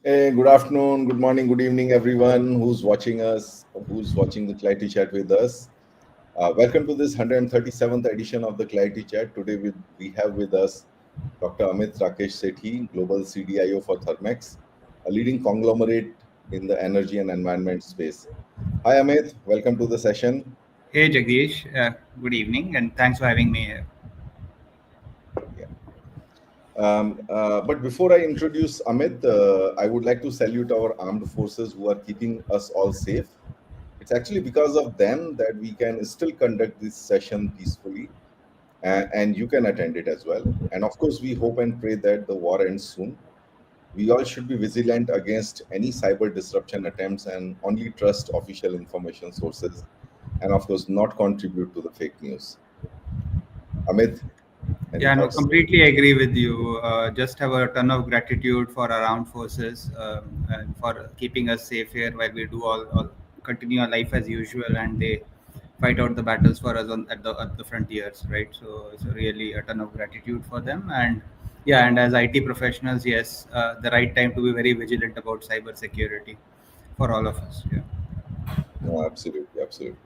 Hey, good afternoon, good morning, good evening, everyone who's watching us, who's watching the Clarity Chat with us. Welcome to this 137th edition of the Clarity Chat. Today we have with us Dr. Rakesh Sethi, Global CDIO for Thermax, a leading conglomerate in the energy and environment space. Hi Amit, welcome to the session. Hey Jagdish, good evening and thanks for having me here. Yeah. But before I introduce Amit, I would like to salute our armed forces who are keeping us all safe. It's actually because of them that we can still conduct this session peacefully, and you can attend it as well. And of course, we hope and pray that the war ends soon. We all should be vigilant against any cyber disruption attempts and only trust official information sources, and of course, not contribute to the fake news. Amit, any Yeah, no, thoughts? completely agree with you. Just have a ton of gratitude for our armed forces and for keeping us safe here while we do all continue our life as usual and they fight out the battles for us at the frontiers, right? So really a ton of gratitude for them and yeah, and as IT professionals, yes, the right time to be very vigilant about cyber security for all of us. Yeah. No, absolutely, absolutely.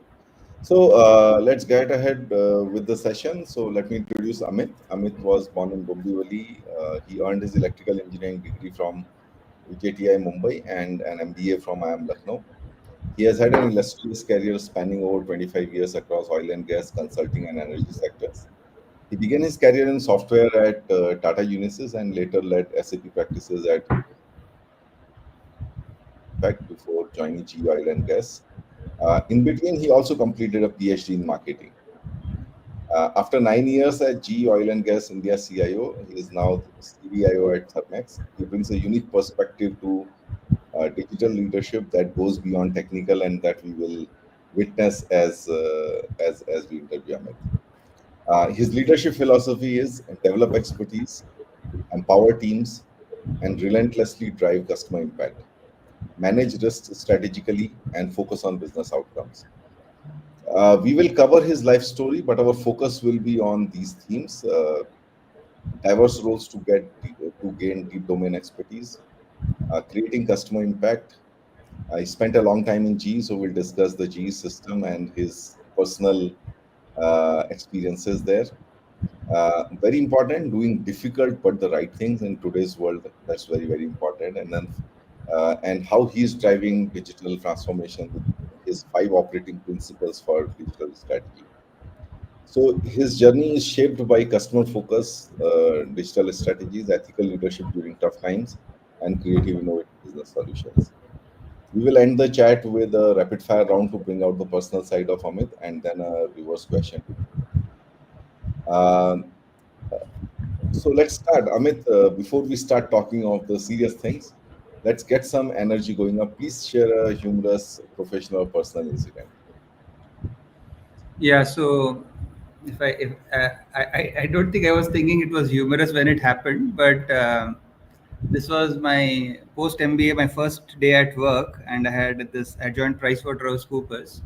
So let's get ahead with the session. So let me introduce Amit. Amit was born in Dombivli. He earned his electrical engineering degree from UJTI Mumbai and an MBA from IIM Lucknow. He has had an illustrious career spanning over 25 years across oil and gas, consulting, and energy sectors. He began his career in software at Tata Unisys and later led SAP practices at Fact before joining GE Oil and Gas. In between, he also completed a PhD in marketing. After 9 years at GE Oil and Gas India CIO, he is now CDIO at Thermax. He brings a unique perspective to digital leadership that goes beyond technical and that we will witness as we interview Amit. His leadership philosophy is develop expertise, empower teams, and relentlessly drive customer impact. Manage risks strategically and focus on business outcomes. We will cover his life story, but our focus will be on these themes: diverse roles to gain deep domain expertise, creating customer impact. I spent a long time in GE, so we'll discuss the GE system and his personal experiences there. Very important, doing difficult but the right things in today's world. That's very, very important. And how he's driving digital transformation with his five operating principles for digital strategy. So his journey is shaped by customer focus, digital strategies, ethical leadership during tough times, and creative innovative business solutions. We will end the chat with a rapid fire round to bring out the personal side of Amit and then a reverse question to you. Um, so let's start. Amit, before we start talking of the serious things, let's get some energy going up. Please share a humorous professional or personal incident. Yeah, so if I don't think I was thinking it was humorous when it happened, but this was my post MBA, my first day at work, and I joined PricewaterhouseCoopers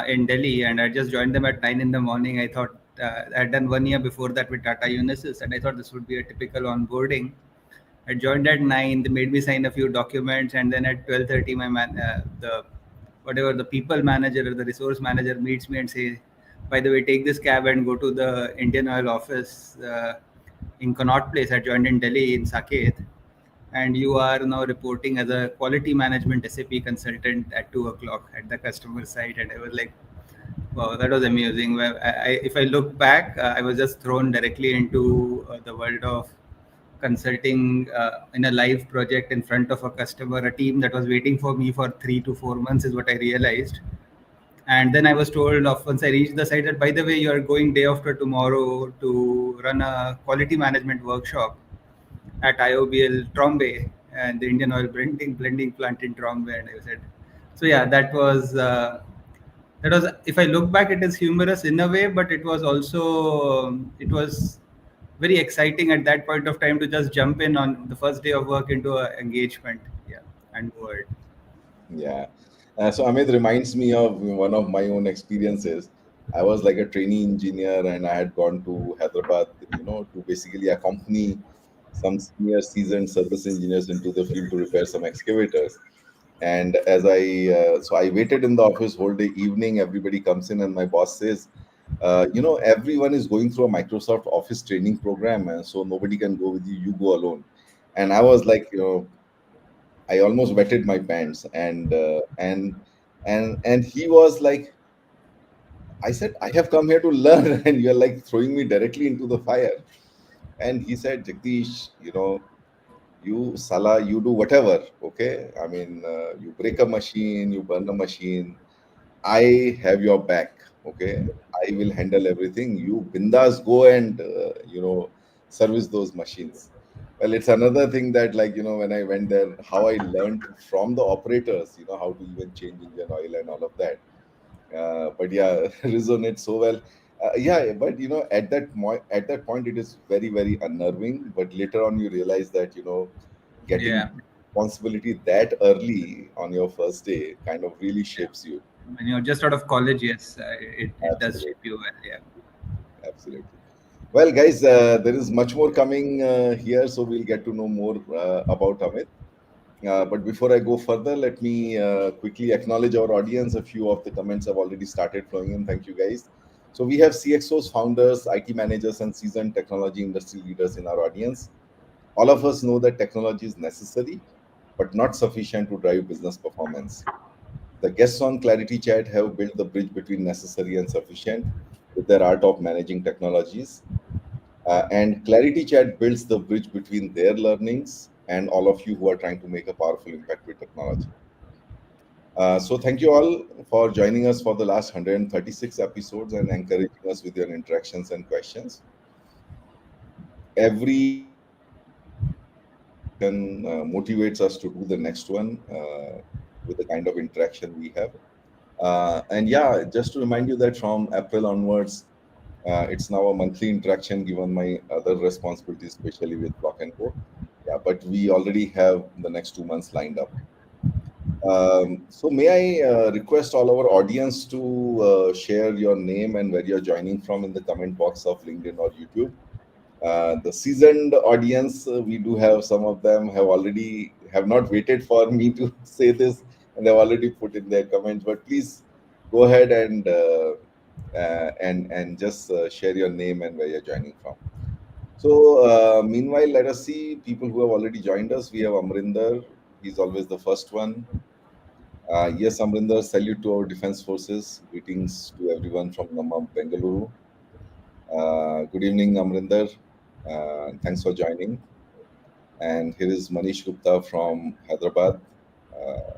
in Delhi, and I just joined them at 9 in the morning. I thought I had done 1 year before that with Tata Unisys, and I thought this would be a typical onboarding. I joined at 9. They made me sign a few documents, and then at 12:30, the whatever the people manager or the resource manager meets me and says, "By the way, take this cab and go to the Indian Oil office in Connaught Place." I joined in Delhi in Saket, and you are now reporting as a quality management SAP consultant at 2 o'clock at the customer site. And I was like, wow, that was amusing. If I look back, I was just thrown directly into the world of consulting in a live project in front of a customer, a team that was waiting for me for 3 to 4 months, is what I realized. And then I was told of once I reached the site that, by the way, you are going day after tomorrow to run a quality management workshop at IOBL Trombe and the Indian Oil blending plant in Trombe. And I said, so yeah, that was, if I look back, it is humorous in a way, but it was also it was very exciting at that point of time to just jump in on the first day of work into a engagement, yeah, and word. Yeah. So Amit reminds me of one of my own experiences. I was like a trainee engineer and I had gone to Hyderabad, to basically accompany some senior seasoned service engineers into the field to repair some excavators. And as I waited in the office whole day. Evening, everybody comes in, and my boss says, everyone is going through a Microsoft Office training program, and so nobody can go with you. You go alone. And I was like, I almost wetted my pants, and he was like, I said, I have come here to learn, and you're like throwing me directly into the fire. And he said, Jagdish, you Salah, you do whatever, okay? I mean, you break a machine, you burn a machine. I have your back, okay? I will handle everything. You bindas go and, service those machines. Well, it's another thing that, like, when I went there, how I learned from the operators, how to even change engine oil and all of that. But yeah, resonates so well. Yeah, but at that point, it is very, very unnerving. But later on, you realize that getting Yeah. responsibility that early on your first day kind of really shapes you. When you're just out of college, yes, it does Absolutely, shape you well. Yeah. absolutely. Well, guys, there is much more coming here, so we'll get to know more about Amit. But before I go further, let me quickly acknowledge our audience. A few of the comments have already started flowing in. Thank you, guys. So we have CXOs, founders, IT managers, and seasoned technology industry leaders in our audience. All of us know that technology is necessary, but not sufficient to drive business performance. The guests on Clarity Chat have built the bridge between necessary and sufficient with their art of managing technologies. And Clarity Chat builds the bridge between their learnings and all of you who are trying to make a powerful impact with technology. So thank you all for joining us for the last 136 episodes and encouraging us with your interactions and questions. Every motivates us to do the next one with the kind of interaction we have. And yeah, just to remind you that from April onwards, it's now a monthly interaction given my other responsibilities, especially with Block and Co. Yeah, but we already have the next 2 months lined up. So may I request all our audience to share your name and where you're joining from in the comment box of LinkedIn or YouTube. The seasoned audience, we do have some of them have not waited for me to say this, and they've already put in their comments. But please go ahead and just share your name and where you're joining from. So meanwhile, let us see people who have already joined us. We have Amarinder. He's always the first one. Yes, Amrinder, salute to our defense forces. Greetings to everyone from Namma, Bengaluru. Good evening, Amrinder. Thanks for joining. And here is Manish Gupta from Hyderabad. Uh,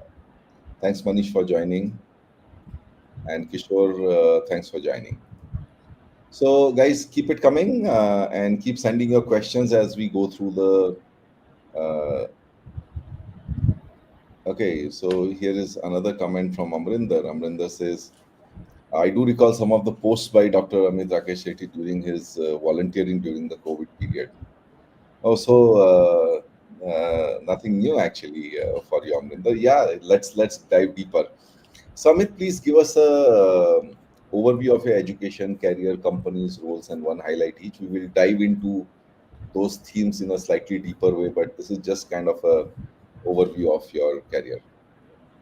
Thanks, Manish, for joining. And Kishore, thanks for joining. So, guys, keep it coming and keep sending your questions as we go through the. Okay, so here is another comment from Amrinder. Amrinder says, I do recall some of the posts by Dr. Amit Rakesh Sethi during his volunteering during the COVID period. Also, nothing new actually for you, Amrinder. Yeah, let's dive deeper. So, Amit, please give us a overview of your education, career, companies, roles, and one highlight each. We will dive into those themes in a slightly deeper way, but this is just kind of a overview of your career.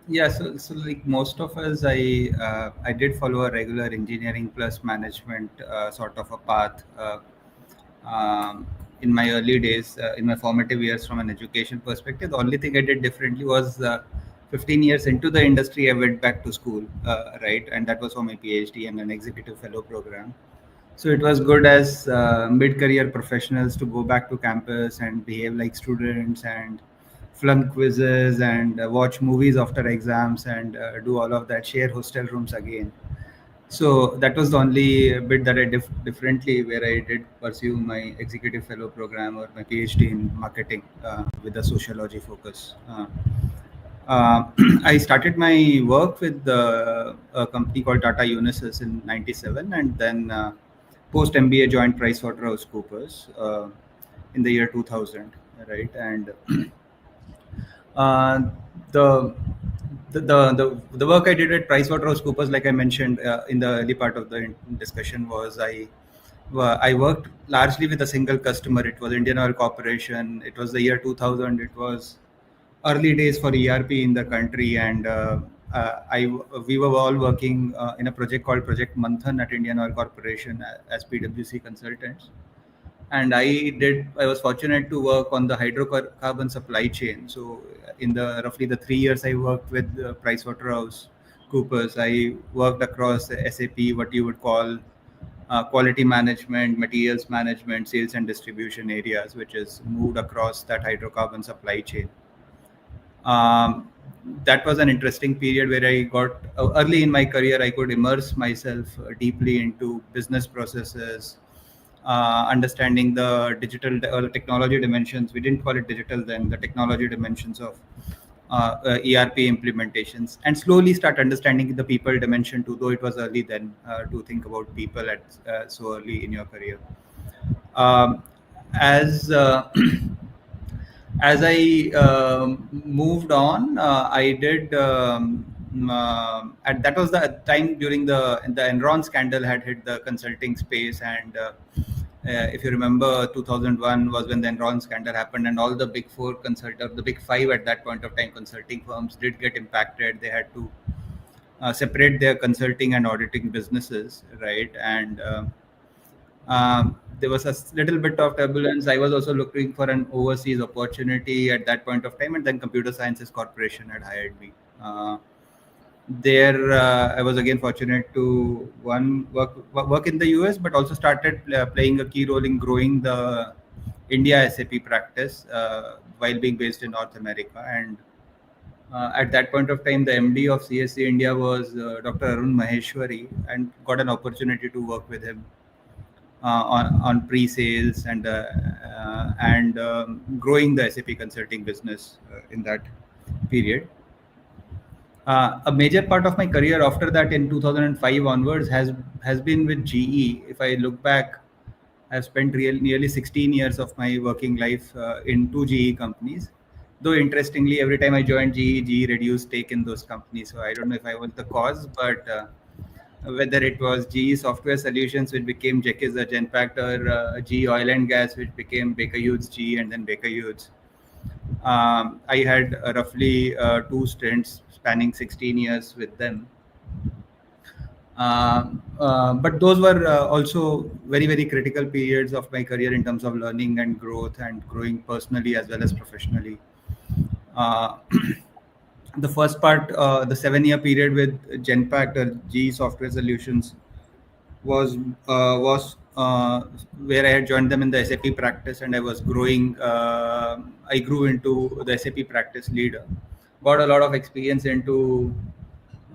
Yeah, so like most of us, I did follow a regular engineering plus management sort of a path in my early days, in my formative years from an education perspective. The only thing I did differently was 15 years into the industry, I went back to school, right, and that was for my PhD and an executive fellow program. So it was good as mid-career professionals to go back to campus and behave like students and flunk quizzes and watch movies after exams and do all of that, share hostel rooms again. So that was the only bit that I did differently, where I did pursue my executive fellow program or my PhD in marketing with a sociology focus. I started my work with a company called Tata Unisys in '97, and then post MBA joined PricewaterhouseCoopers in the year 2000, right? And uh, the, the work I did at PricewaterhouseCoopers, like I mentioned in the early part of the discussion, was I I worked largely with a single customer. It was Indian Oil Corporation. It was the year 2000. It was early days for ERP in the country, and we were all working in a project called Project Manthan at Indian Oil Corporation as PwC consultants. And I was fortunate to work on the hydrocarbon supply chain. So in the roughly the 3 years I worked with Pricewaterhouse Coopers, I worked across SAP, what you would call quality management, materials management, sales and distribution areas, which is moved across that hydrocarbon supply chain. um, that was an interesting period where I got early in my career. I could immerse myself deeply into business processes, understanding the digital or the technology dimensions. We didn't call it digital then, the technology dimensions of ERP implementations, and slowly start understanding the people dimension too, though it was early then to think about people at so early in your career. Um, as as I moved on, I did. That was the time during the Enron scandal had hit the consulting space, and if you remember, 2001 was when the Enron scandal happened, and all the big four the big five at that point of time consulting firms did get impacted. They had to separate their consulting and auditing businesses, right? And there was a little bit of turbulence. I was also looking for an overseas opportunity at that point of time, and then Computer Sciences Corporation had hired me. There, I was again fortunate to work in the US, but also started playing a key role in growing the India SAP practice while being based in North America. And at that point of time, the MD of CSC India was Dr. Arun Maheshwari, and got an opportunity to work with him on pre-sales and growing the SAP consulting business in that period. A major part of my career after that, in 2005 onwards, has been with GE. If I look back, I've spent nearly 16 years of my working life in two GE companies. Though interestingly, every time I joined GE reduced stake in those companies. So I don't know if I was the cause, but whether it was GE Software Solutions, which became Jekis Genpact, or GE Oil and Gas, which became Baker Hughes GE and then Baker Hughes. I had roughly two stints spanning 16 years with them. But those were also very, very critical periods of my career in terms of learning and growth and growing personally as well as professionally. Uh, the first part, the 7 year period with Genpact or GE Software Solutions, was where I had joined them in the SAP practice, and I was growing. I grew into the SAP practice leader. Got a lot of experience into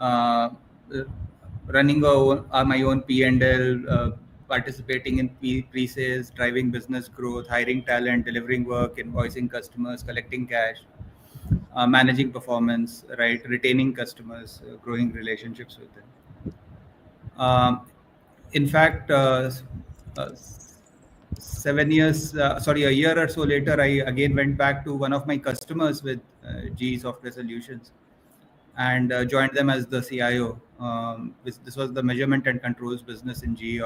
uh, running my own P&L, participating in pre-sales, driving business growth, hiring talent, delivering work, invoicing customers, collecting cash, managing performance, right, retaining customers, growing relationships with them. Um, in fact, uh, 7 years, sorry, a year or so later, I again went back to one of my customers with GE Software Solutions, and joined them as the CIO. This was the measurement and controls business in GE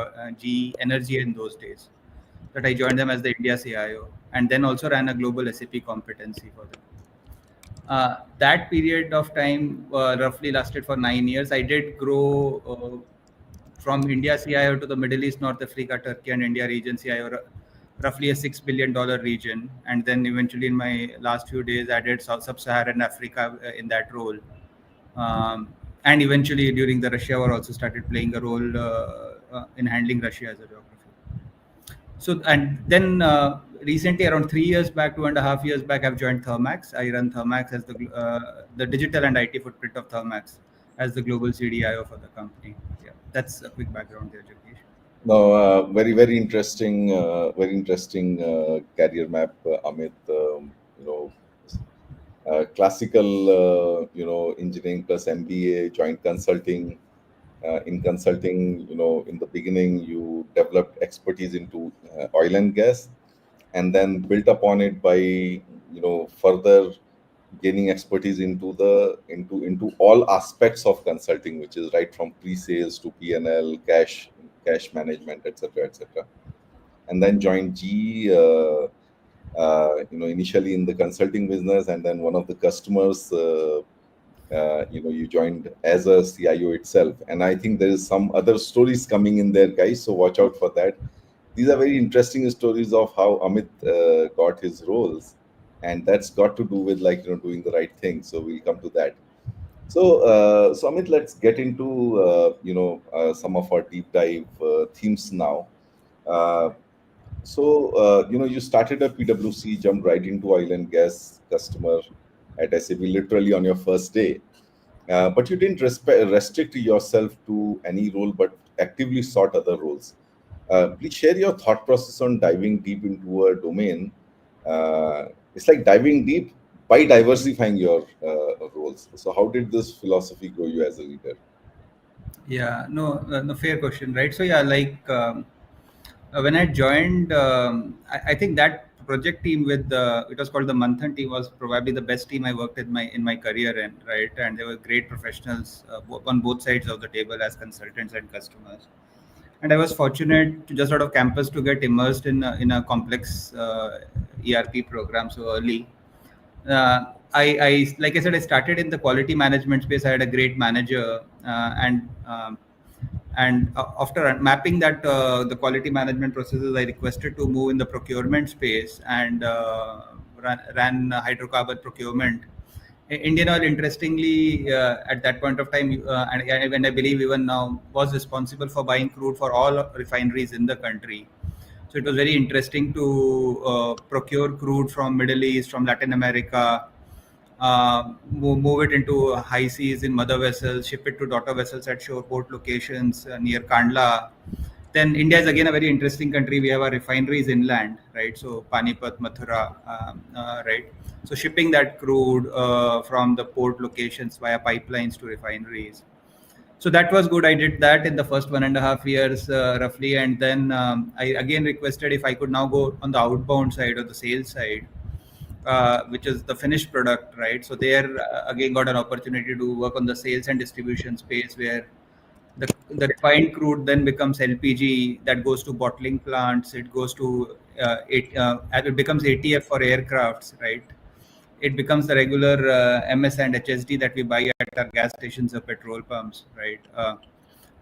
Energy in those days. That I joined them as the India CIO, and then also ran a global SAP competency for them. That period of time roughly lasted for 9 years. I did grow from India CIO to the Middle East, North Africa, Turkey, and India region CIO, roughly a $6 billion region. And then eventually, in my last few days, I did Sub-Saharan Africa in that role. And eventually, during the Russia war, also started playing a role in handling Russia as a geography. So, and then recently, around 3 years back, 2.5 years back, I've joined Thermax. I run Thermax as the digital and IT footprint of Thermax as the global CDIO for the company. Yeah, that's a quick background there, Jagdish. No, very interesting career map, Amit. Classical, engineering plus MBA, joint consulting. In consulting, in the beginning, you developed expertise into oil and gas, and then built upon it by, further gaining expertise into all aspects of consulting, which is right from pre-sales to P&L, cash, cash management, etc., etc. And then joined GE. Initially in the consulting business, and then one of the customers. You joined as a CIO itself, and I think there is some other stories coming in there, guys. So watch out for that. These are very interesting stories of how Amit got his roles, and that's got to do with doing the right thing. So we'll come to that. So Amit, let's get into some of our deep dive themes now. Uh, you started at PwC, jumped right into oil and gas customer at SAP literally on your first day. But you didn't restrict yourself to any role, but actively sought other roles. Please share your thought process on diving deep into a domain. It's like diving deep by diversifying your roles. So, how did this philosophy grow you as a leader? Yeah, no, no, fair question, right? So yeah, when I joined, I think that project team with it was called the Manthan team was probably the best team I worked in my career in, right? And they were great professionals on both sides of the table as consultants and customers. And I was fortunate to just sort of campus to get immersed in a complex ERP program so early. Like I said, I started in the quality management space. I had a great manager, and after mapping that the quality management processes, I requested to move in the procurement space and ran hydrocarbon procurement. Indian Oil, interestingly, at that point of time, and I believe even now, was responsible for buying crude for all refineries in the country. So it was very interesting to procure crude from Middle East, from Latin America, move it into high seas in mother vessels, ship it to daughter vessels at shore port locations near Kandla. Then India is again a very interesting country. We have our refineries inland, right? So Panipat, Mathura, right? So shipping that crude from the port locations via pipelines to refineries. So that was good. I did that in the first 1.5 years roughly, and then I again requested if I could now go on the outbound side or the sales side, which is the finished product, right? So there again got an opportunity to work on the sales and distribution space where the refined crude then becomes LPG that goes to bottling plants. It goes to it becomes ATF for aircrafts, right? It becomes the regular MS and HSD that we buy at our gas stations or petrol pumps, right?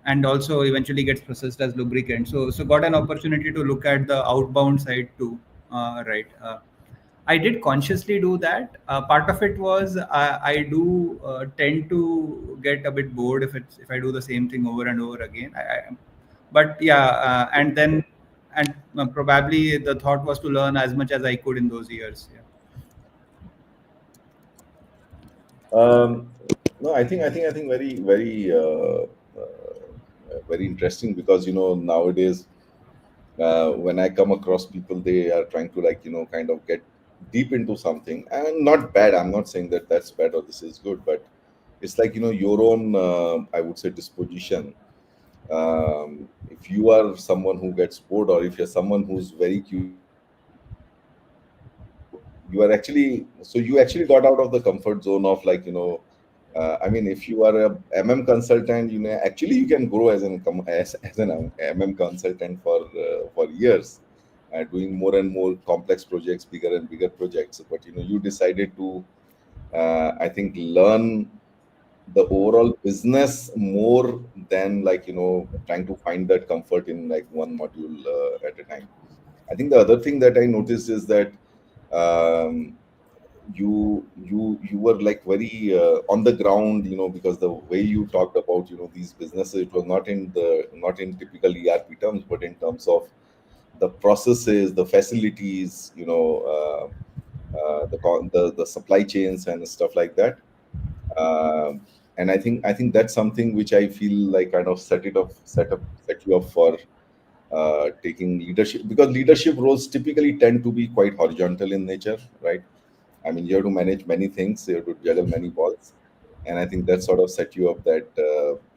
And also eventually gets processed as lubricant. So got an opportunity to look at the outbound side too, right? I did consciously do that. Part of it was I do tend to get a bit bored if I do the same thing over and over again. But yeah, and then and probably the thought was to learn as much as I could in those years. Yeah. Um, no, I think very interesting, because nowadays when I come across people, they are trying to kind of get deep into something, and not bad. I'm not saying that that's bad or this is good, but it's your own, I would say, disposition. If you are someone who gets bored, or if you're someone who's very curious, you actually got out of the comfort zone of I mean, if you are a consultant, actually you can grow as an consultant for years, doing more and more complex projects, bigger and bigger projects. But you decided to, I think, learn the overall business more than trying to find that comfort in one module at a time. I think the other thing that I noticed is that um, you were very on the ground, because the way you talked about these businesses, it was not in typical ERP terms, but in terms of the processes, the facilities, the supply chains and stuff like that. And I think that's something which I feel like kind of set you up for taking leadership, because leadership roles typically tend to be quite horizontal in nature, right? I mean, you have to manage many things, you have to juggle many balls, and I think that sort of set you up that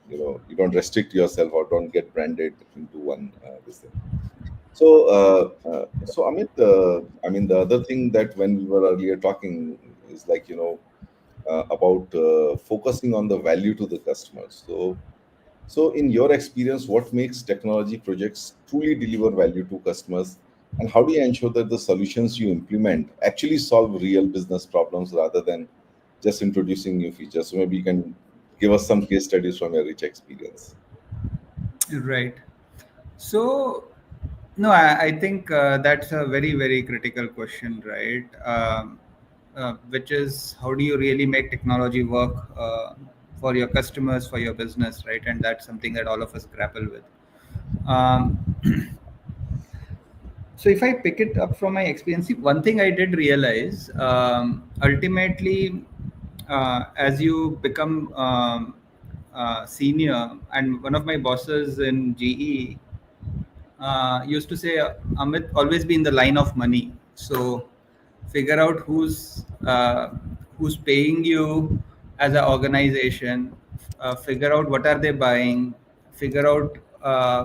you don't restrict yourself or don't get branded into one this thing. So Amit, I mean, the other thing that when we were earlier talking is about focusing on the value to the customers. So, in your experience, what makes technology projects truly deliver value to customers? And how do you ensure that the solutions you implement actually solve real business problems rather than just introducing new features? So, maybe you can give us some case studies from your rich experience. Right. So, no, I think that's a very, very critical question, right? Which is how do you really make technology work for your customers, for your business, right? And that's something that all of us grapple with. Um, so, if I pick it up from my experience, see, one thing I did realize ultimately, as you become senior, and one of my bosses in GE used to say, Amit, always be in the line of money. So figure out who's paying you as an organization. Figure out what are they buying. Figure out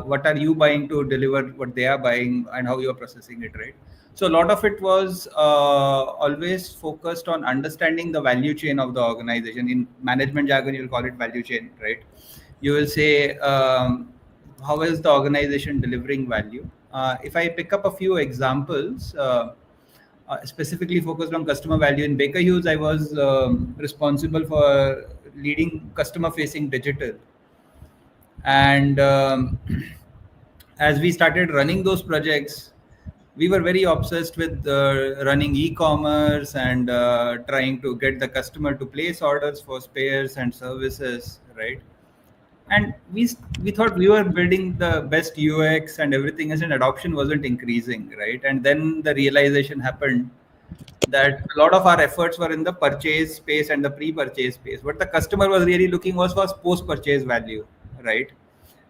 what are you buying to deliver what they are buying and how you are processing it. Right. So a lot of it was always focused on understanding the value chain of the organization. In management jargon, you'll call it value chain, right? You will say how is the organization delivering value. If I pick up a few examples, specifically focused on customer value in Baker Hughes, I was responsible for leading customer facing digital. And as we started running those projects, we were very obsessed with running e-commerce and trying to get the customer to place orders for spares and services, right? And we thought we were building the best UX and everything else, and adoption wasn't increasing, right? And then the realization happened that a lot of our efforts were in the purchase space and the pre-purchase space. What the customer was really looking was post-purchase value, right?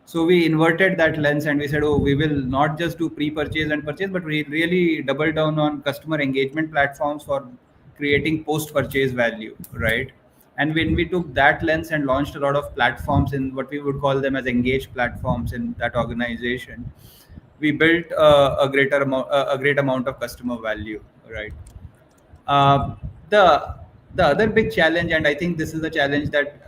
So we inverted that lens and we said, oh, we will not just do pre-purchase and purchase, but we really double down on customer engagement platforms for creating post-purchase value, right? And when we took that lens and launched a lot of platforms in what we would call them as engaged platforms in that organization, we built a great amount of customer value, right? Uh, the the other big challenge, and I think this is the challenge that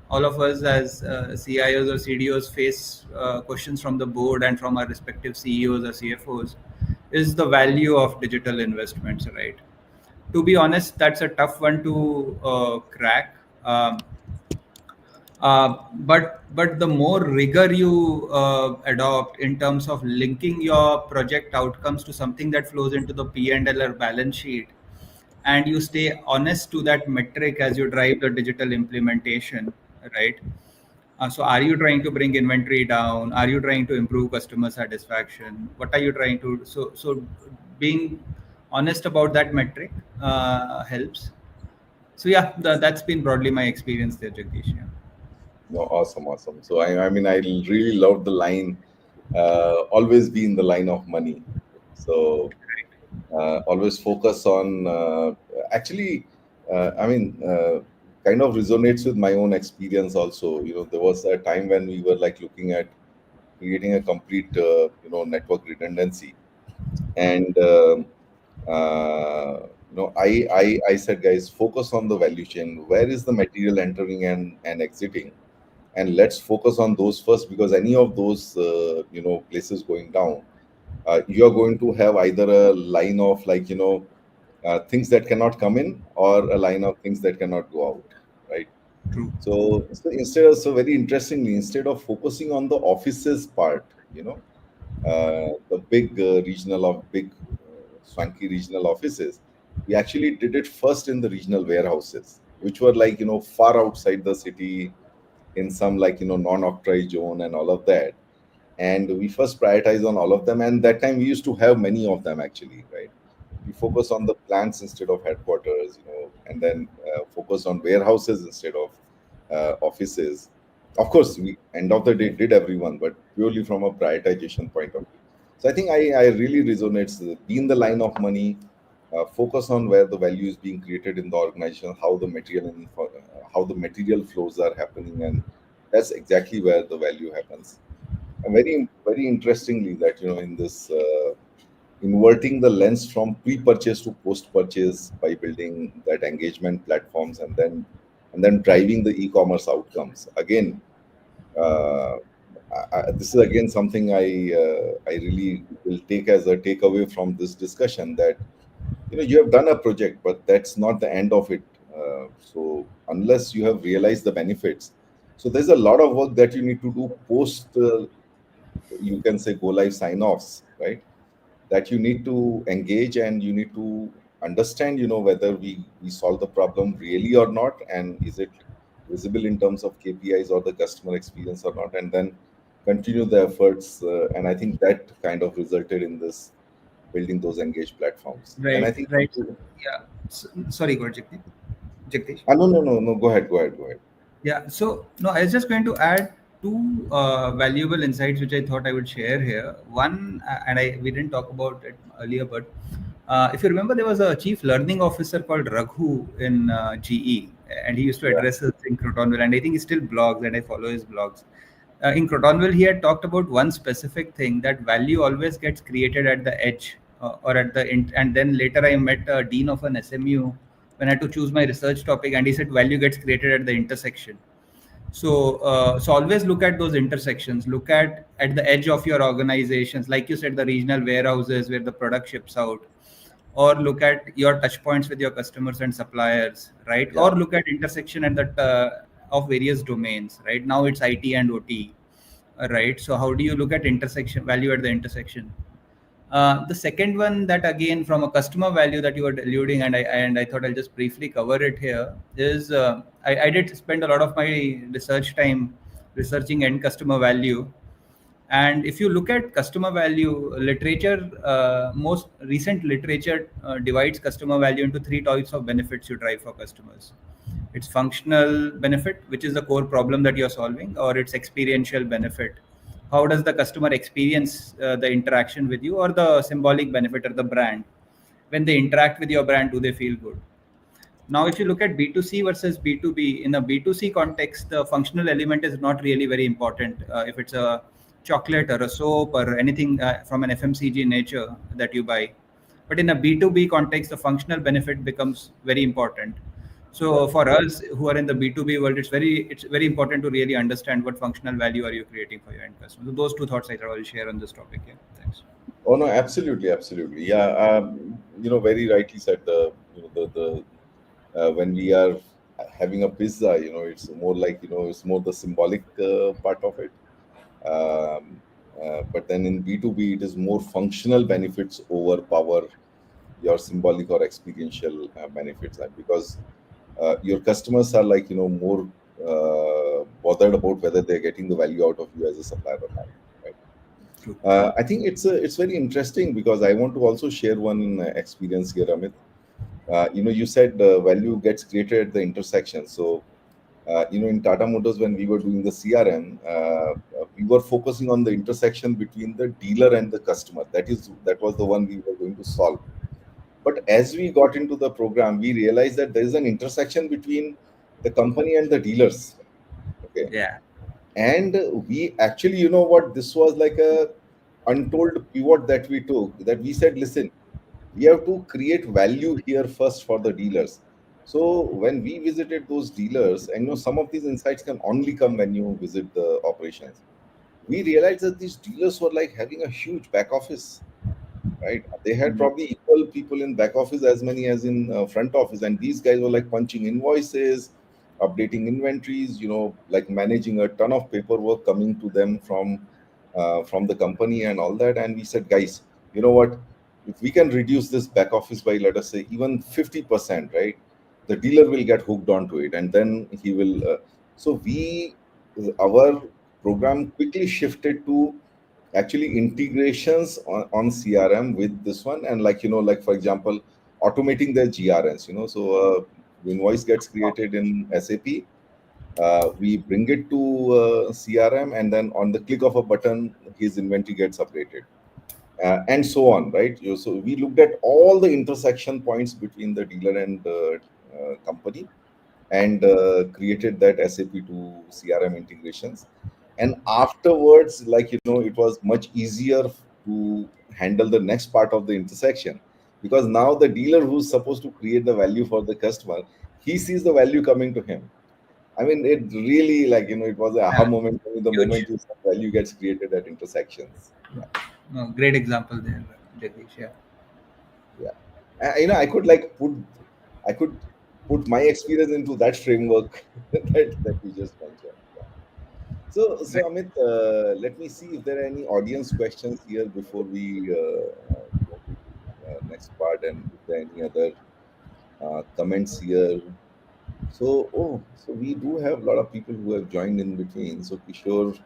all of us as CIOs or CDOs face questions from the board and from our respective CEOs or CFOs, is the value of digital investments, right? To be honest, that's a tough one to crack. But the more rigor you adopt in terms of linking your project outcomes to something that flows into the P&L or balance sheet, and you stay honest to that metric as you drive the digital implementation, right? So are you trying to bring inventory down? Are you trying to improve customer satisfaction? What are you trying to? So being honest about that metric helps. So yeah, that's been broadly my experience there, Jagdish. Yeah. No, awesome, awesome. So, I mean, I really love the line, always be in the line of money. So, always focus on, actually, I mean, kind of resonates with my own experience also. There was a time when we were like looking at creating a complete, network redundancy. And, I said, guys, focus on the value chain. Where is the material entering and exiting? And let's focus on those first, because any of those places going down, you are going to have either a line of like things that cannot come in, or a line of things that cannot go out, right? True. So very interestingly, instead of focusing on the offices part, the big big swanky regional offices, we actually did it first in the regional warehouses, which were like far outside the city, in some like non-occupied zone and all of that. And we first prioritize on all of them, and that time we used to have many of them actually, right? We focus on the plants instead of headquarters, and then focus on warehouses instead of offices. Of course, we end of the day did everyone, but purely from a prioritization point of view. So I think I really resonates, be in the line of money, focus on where the value is being created in the organization, how the material flows are happening, and that's exactly where the value happens. And very very interestingly, that in this inverting the lens from pre-purchase to post-purchase by building that engagement platforms, and then driving the e-commerce outcomes again. uh, this is again something I really will take as a takeaway from this discussion, that you have done a project, but that's not the end of it. So unless you have realized the benefits, so there's a lot of work that you need to do post, you can say, go live sign offs, right? That you need to engage, and you need to understand, whether we solve the problem really or not, and is it visible in terms of KPIs or the customer experience or not, and then continue the efforts. And I think that kind of resulted in this building those engaged platforms. And I Right, think right. Yeah. Sorry, go ahead, Jagdish. no, no, no, no, go ahead. Yeah. So no, I was just going to add two valuable insights which I thought I would share here. One, and I we didn't talk about it earlier, but if you remember, there was a chief learning officer called Raghu in GE, and he used to Yeah, address us in Crotonville, and I think he still blogs, and I follow his blogs. In Crotonville, he had talked about one specific thing, that value always gets created at the edge, or at the and then later I met a dean of an SMU when I had to choose my research topic, and he said value gets created at the intersection. So always look at those intersections. Look at the edge of your organizations, like you said, the regional warehouses where the product ships out, or look at your touch points with your customers and suppliers, right? yeah, Or look at intersection at the of various domains. Right now, it's IT and OT, right? So how do you look at intersection value at the intersection? The second one, that again from a customer value that you were alluding, and I thought I'll just briefly cover it here, is I did spend a lot of my research time researching end customer value. And if you look at customer value literature, most recent literature divides customer value into three types of benefits you drive for customers. It's functional benefit, which is the core problem that you're solving, or it's experiential benefit. How does the customer experience the interaction with you, or the symbolic benefit or the brand? When they interact with your brand, do they feel good? Now, if you look at B2C versus B2B, in a B2C context, the functional element is not really very important. If it's a chocolate or a soap or anything from an FMCG nature that you buy. But in a B2B context, the functional benefit becomes very important. yeah. So for us who are in the B2B world, it's very important to really understand what functional value are you creating for your end customer. So those two thoughts I will share on this topic. Yeah, thanks. Oh no, absolutely, absolutely. Yeah, very rightly said. When we are having a pizza, it's more like, it's more the symbolic part of it. But then in B2B, it is more functional benefits overpower your symbolic or experiential benefits, because your customers are like, more bothered about whether they're getting the value out of you as a supplier or not, right? True. I think it's very interesting, because I want to also share one experience here, Amit. You said value gets created at the intersection. So in Tata Motors, when we were doing the CRM, we were focusing on the intersection between the dealer and the customer. That was the one we were going to solve. But as we got into the program, we realized that there is an intersection between the company and the dealers. Okay, Yeah. and we actually, what, this was like a untold pivot that we took. That we said, listen, we have to create value here first for the dealers. So when we visited those dealers, and some of these insights can only come when you visit the operations, we realized that these dealers were like having a huge back office, right? They had Mm. probably equal people in back office as many as in front office, and these guys were like punching invoices, updating inventories, like managing a ton of paperwork coming to them from the company and all that. And we said, guys, you know what? If we can reduce this back office by, let us say, even 50%, right? The dealer will get hooked onto it, and then he will. So our program quickly shifted to actually integrations on CRM with this one, and like, like for example, automating their GRNs. So invoice gets created in SAP, we bring it to CRM, and then on the click of a button, his inventory gets updated, and so on, right? So we looked at all the intersection points between the dealer and the company, and created that SAP to CRM integrations. And afterwards, like, it was much easier to handle the next part of the intersection, because now the dealer who's supposed to create the value for the customer, he sees the value coming to him. I mean, it really, like, it was a aha Yeah, moment for me, the huge. moment you said value gets created at intersections. Yeah, No, great example there, Jagdish. Yeah. yeah. I could like I could put my experience into that framework that you just mentioned. Yeah. So Right. Amit, let me see if there are any audience questions here before we go to the next part, and if there are any other comments here. So we do have a lot of people who have joined in between. So Kishore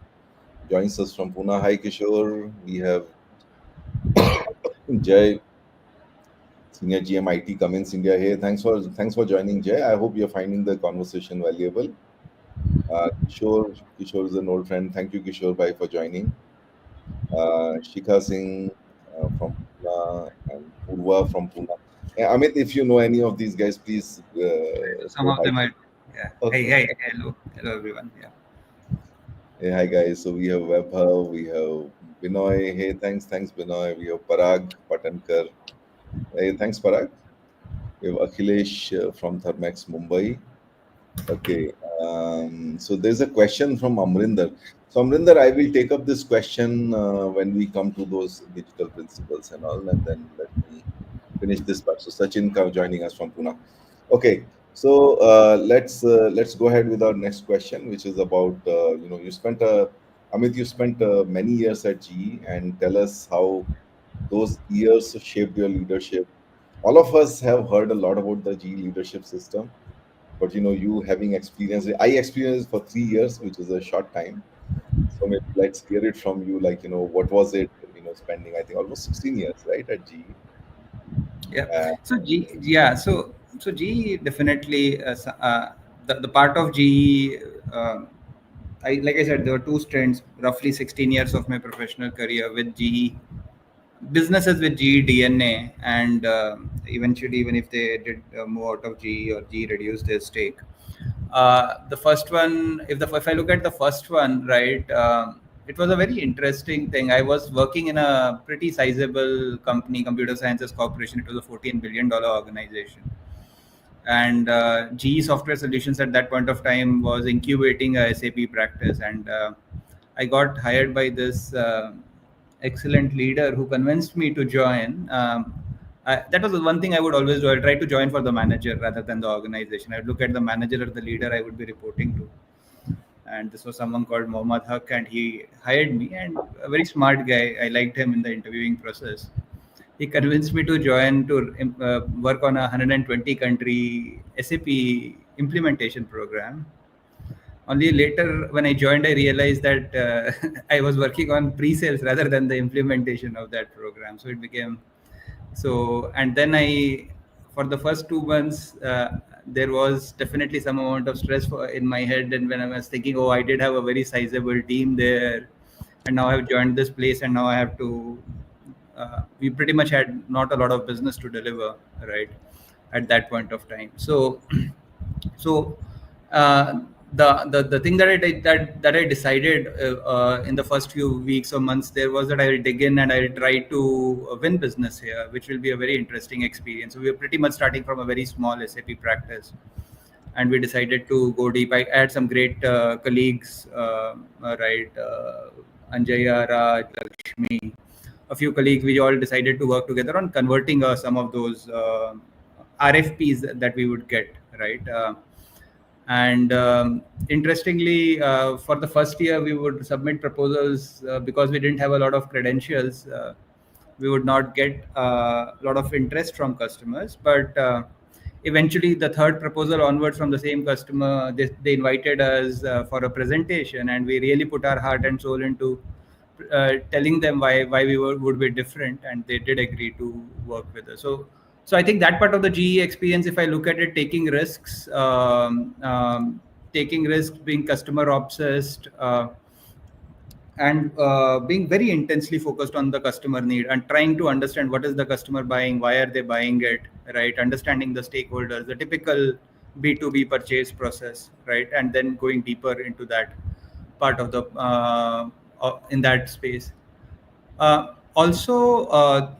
joins us from Pune. Hi, Kishore. We have Jay, Senior GM IT, Cummins India. Hey, thanks for joining, Jay. I hope you're finding the conversation valuable. Kishore is an old friend. Thank you, Kishore, bye for joining. Shikha Singh from Pune and Purva from Pune. Amit, if you know any of these guys, please Some say of hi. them are. Yeah. Hey, Okay. hey, hello, hello, everyone. Yeah. Hey, hi guys. So we have Webhav, we have Binoy. Hey, thanks Binoy. We have Parag Patankar. Hey, thanks Parag. We have Akhilesh from Thermax Mumbai. Okay. So there's a question from Amarinder. So Amarinder, I will take up this question when we come to those digital principles and all, and then let me finish this part. So Sachin joining us from Pune. Okay. So let's go ahead with our next question, which is about you spent Amit, you spent many years at GE, and tell us how those years shaped your leadership. All of us have heard a lot about the GE leadership system, but you having experienced it, I experienced for 3 years, which is a short time. So maybe let's hear it from you, like, what was it, spending, I think, almost 16 years, right, at GE. Yeah. uh, So yeah. So GE definitely the part of GE. Like I said, there were two stints, roughly 16 years of my professional career with GE businesses with GE DNA, and eventually, even if they did move out of GE or GE reduced their stake, the first one, if I look at the first one, right, it was a very interesting thing. I was working in a pretty sizable company, Computer Sciences Corporation. It was a $14 billion organization, and GE Software Solutions at that point of time was incubating a SAP practice, and I got hired by this excellent leader who convinced me to join. That was the one thing I would always do. I try to join for the manager rather than the organization. I'd look at the manager or the leader I would be reporting to, and this was someone called Mohammad Haq, and he hired me. And a very smart guy. I liked him in the interviewing process. He convinced me to join to work on a 120 country SAP implementation program. Only later, when I joined, I realized that I was working on pre-sales rather than the implementation of that program. So it became so. And then for the first 2 months, there was definitely some amount of stress in my head. And when I was thinking, oh, I did have a very sizable team there, and now I've joined this place, and now I have to. We pretty much had not a lot of business to deliver, right, at that point of time. So so uh, the thing that I decided in the first few weeks or months there was that I'll dig in and I'll try to win business here, which will be a very interesting experience. So we were pretty much starting from a very small SAP practice, and we decided to go deep. I had some great colleagues, right, Anjaya, Raj, Lakshmi, a few colleagues. We all decided to work together on converting some of those RFPs that we would get, right. And interestingly, for the first year, we would submit proposals because we didn't have a lot of credentials. We would not get a lot of interest from customers, but eventually, the third proposal onwards from the same customer, they invited us for a presentation, and we really put our heart and soul into telling them why we would be different, and they did agree to work with us. So I think that part of the GE experience, if I look at it, taking risks, being customer obsessed, and being very intensely focused on the customer need and trying to understand what is the customer buying, why are they buying it, right? Understanding the stakeholders, the typical B2B purchase process, right? And then going deeper into that part of the in that space. Also,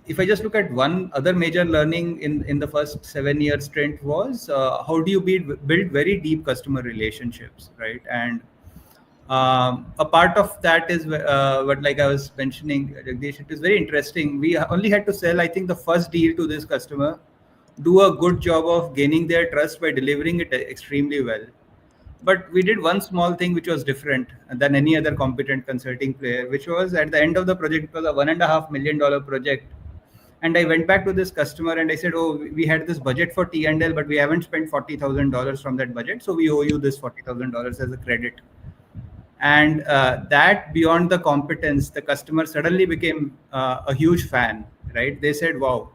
if I just look at one other major learning in the first 7 year stint was how do you build very deep customer relationships, right? And a part of that is what, like I was mentioning, Jagdish, it is very interesting. We only had to sell, I think, the first deal to this customer, do a good job of gaining their trust by delivering it extremely well. But we did one small thing which was different than any other competent consulting player, which was at the end of the project, it was a $1.5 million project. And I went back to this customer and I said, "Oh, we had this budget for T&L, but we haven't spent $40,000 from that budget. So we owe you this $40,000 as a credit." And that, beyond the competence, the customer suddenly became a huge fan, right? They said, "Wow,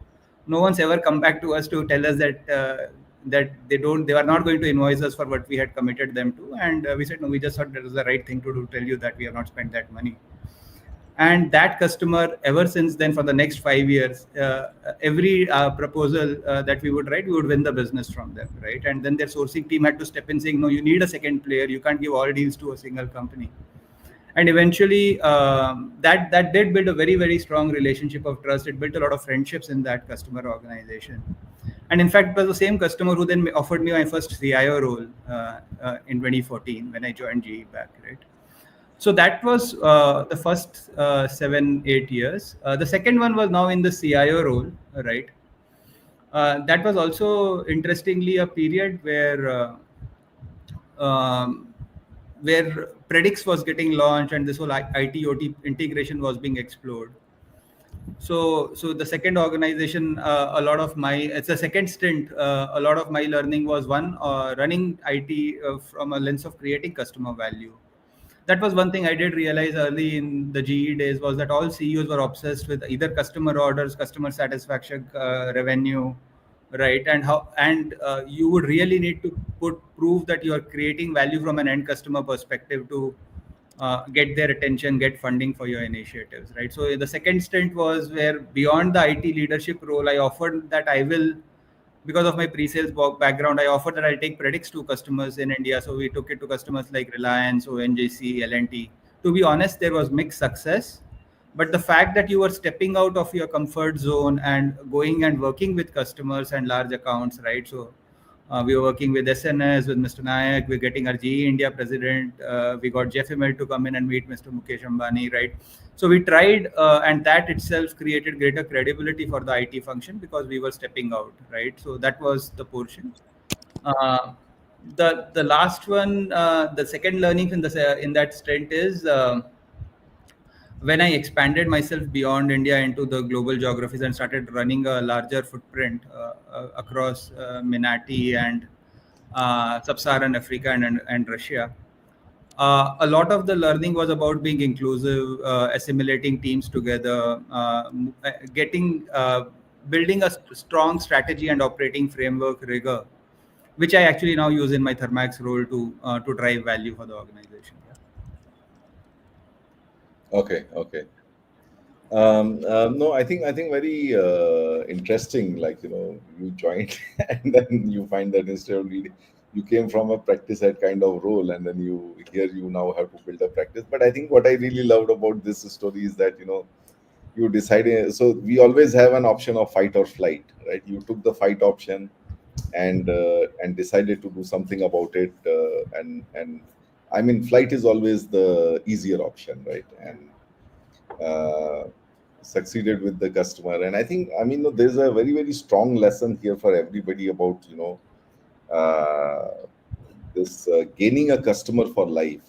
no one's ever come back to us to tell us that they were not going to invoice us for what we had committed them to." And we said, "No, we just thought that was the right thing to do, tell you that we have not spent that money." And that customer, ever since then, for the next 5 years, every proposal that we would write, we would win the business from them, right? And then their sourcing team had to step in saying, "No, you need a second player, you can't give all deals to a single company." And eventually that did build a very, very strong relationship of trust. It built a lot of friendships in that customer organization. And in fact, it was the same customer who then offered me my first CIO role in 2014 when I joined GE back, right? So that was the first 7 8 years. The second one was now in the CIO role, right? That was also interestingly a period um, where Predix was getting launched and this whole IT OT integration was being explored. So the second organization, a lot of my, it's a second stint, a lot of my learning was one, running IT from a lens of creating customer value. That was one thing I did realize early in the GE days, was that all CEOs were obsessed with either customer orders, customer satisfaction, revenue, right? And how, and you would really need to prove that you are creating value from an end customer perspective to get their attention, get funding for your initiatives, right? So the second stint was where, beyond the IT leadership role, I offered that I will, because of my pre-sales background, I offered that I'll take Predix to customers in India. So we took it to customers like Reliance, ONGC, L&T. To be honest, there was mixed success. But the fact that you were stepping out of your comfort zone and going and working with customers and large accounts, right? So we were working with SNS, with Mr. Nayak. We're getting our GE India president. We got Jeff Vimal to come in and meet Mr. Mukesh Ambani, right? So we tried, and that itself created greater credibility for the IT function because we were stepping out, right? So that was the portion. Uh, the last one, the second learning in that stint is. When I expanded myself beyond India into the global geographies and started running a larger footprint across Minati and Sub-Saharan Africa and Russia, a lot of the learning was about being inclusive, assimilating teams together, building a strong strategy and operating framework rigor, which I actually now use in my Thermax role to drive value for the organization. Okay. No, I think very interesting. Like, you joined and then you find that instead of leading, you came from a practice head kind of role, and then you now have to build a practice. But I think what I really loved about this story is that you decided. So we always have an option of fight or flight, right? You took the fight option and decided to do something about it. And I mean, flight is always the easier option, right? And uh, succeeded with the customer. And I think, I mean, there's a very, very strong lesson here for everybody about uh, this gaining a customer for life.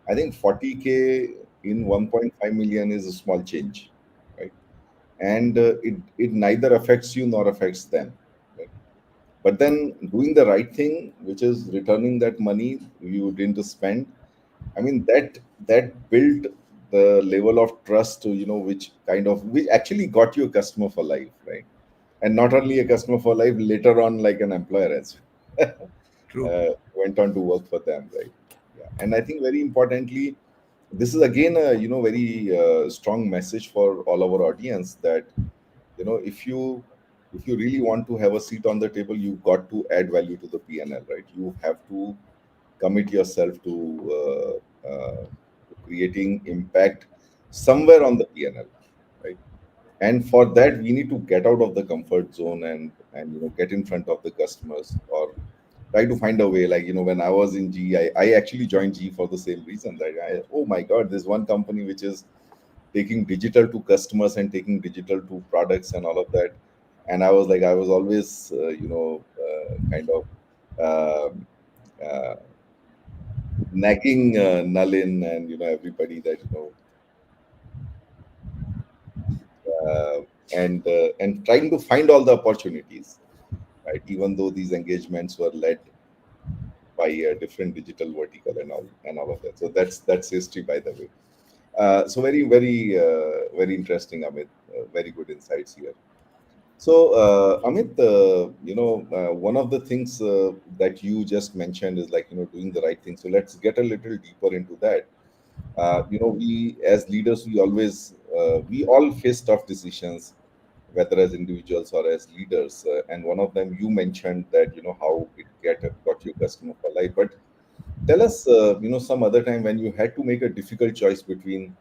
I think 40K in 1.5 million is a small change, right? And it neither affects you nor affects them, right? But then doing the right thing, which is returning that money you didn't spend, I mean, that built the level of trust to, which actually got you a customer for life, right? And not only a customer for life, later on, like an employer as well. True. Went on to work for them, right? Yeah. And I think, very importantly, this is again a very strong message for all our audience, that if you really want to have a seat on the table, you've got to add value to the PNL, right? You have to commit yourself to creating impact somewhere on the PNL, right? And for that, we need to get out of the comfort zone and get in front of the customers, or try to find a way. Like, when I was in GE, I actually joined GE for the same reason, that oh my god, there's one company which is taking digital to customers and taking digital to products and all of that. And I was like, I was always kind of um uh, nagging Nalin and everybody, that and trying to find all the opportunities, right? Even though these engagements were led by a different digital vertical and all of that. So that's history, by the way. So very very very interesting, Amit. Very good insights here. So, Amit, one of the things that you just mentioned is, like, doing the right thing. So let's get a little deeper into that. We as leaders, we all face tough decisions, whether as individuals or as leaders. And one of them you mentioned, that how it got your customer for life. But tell us, some other time when you had to make a difficult choice between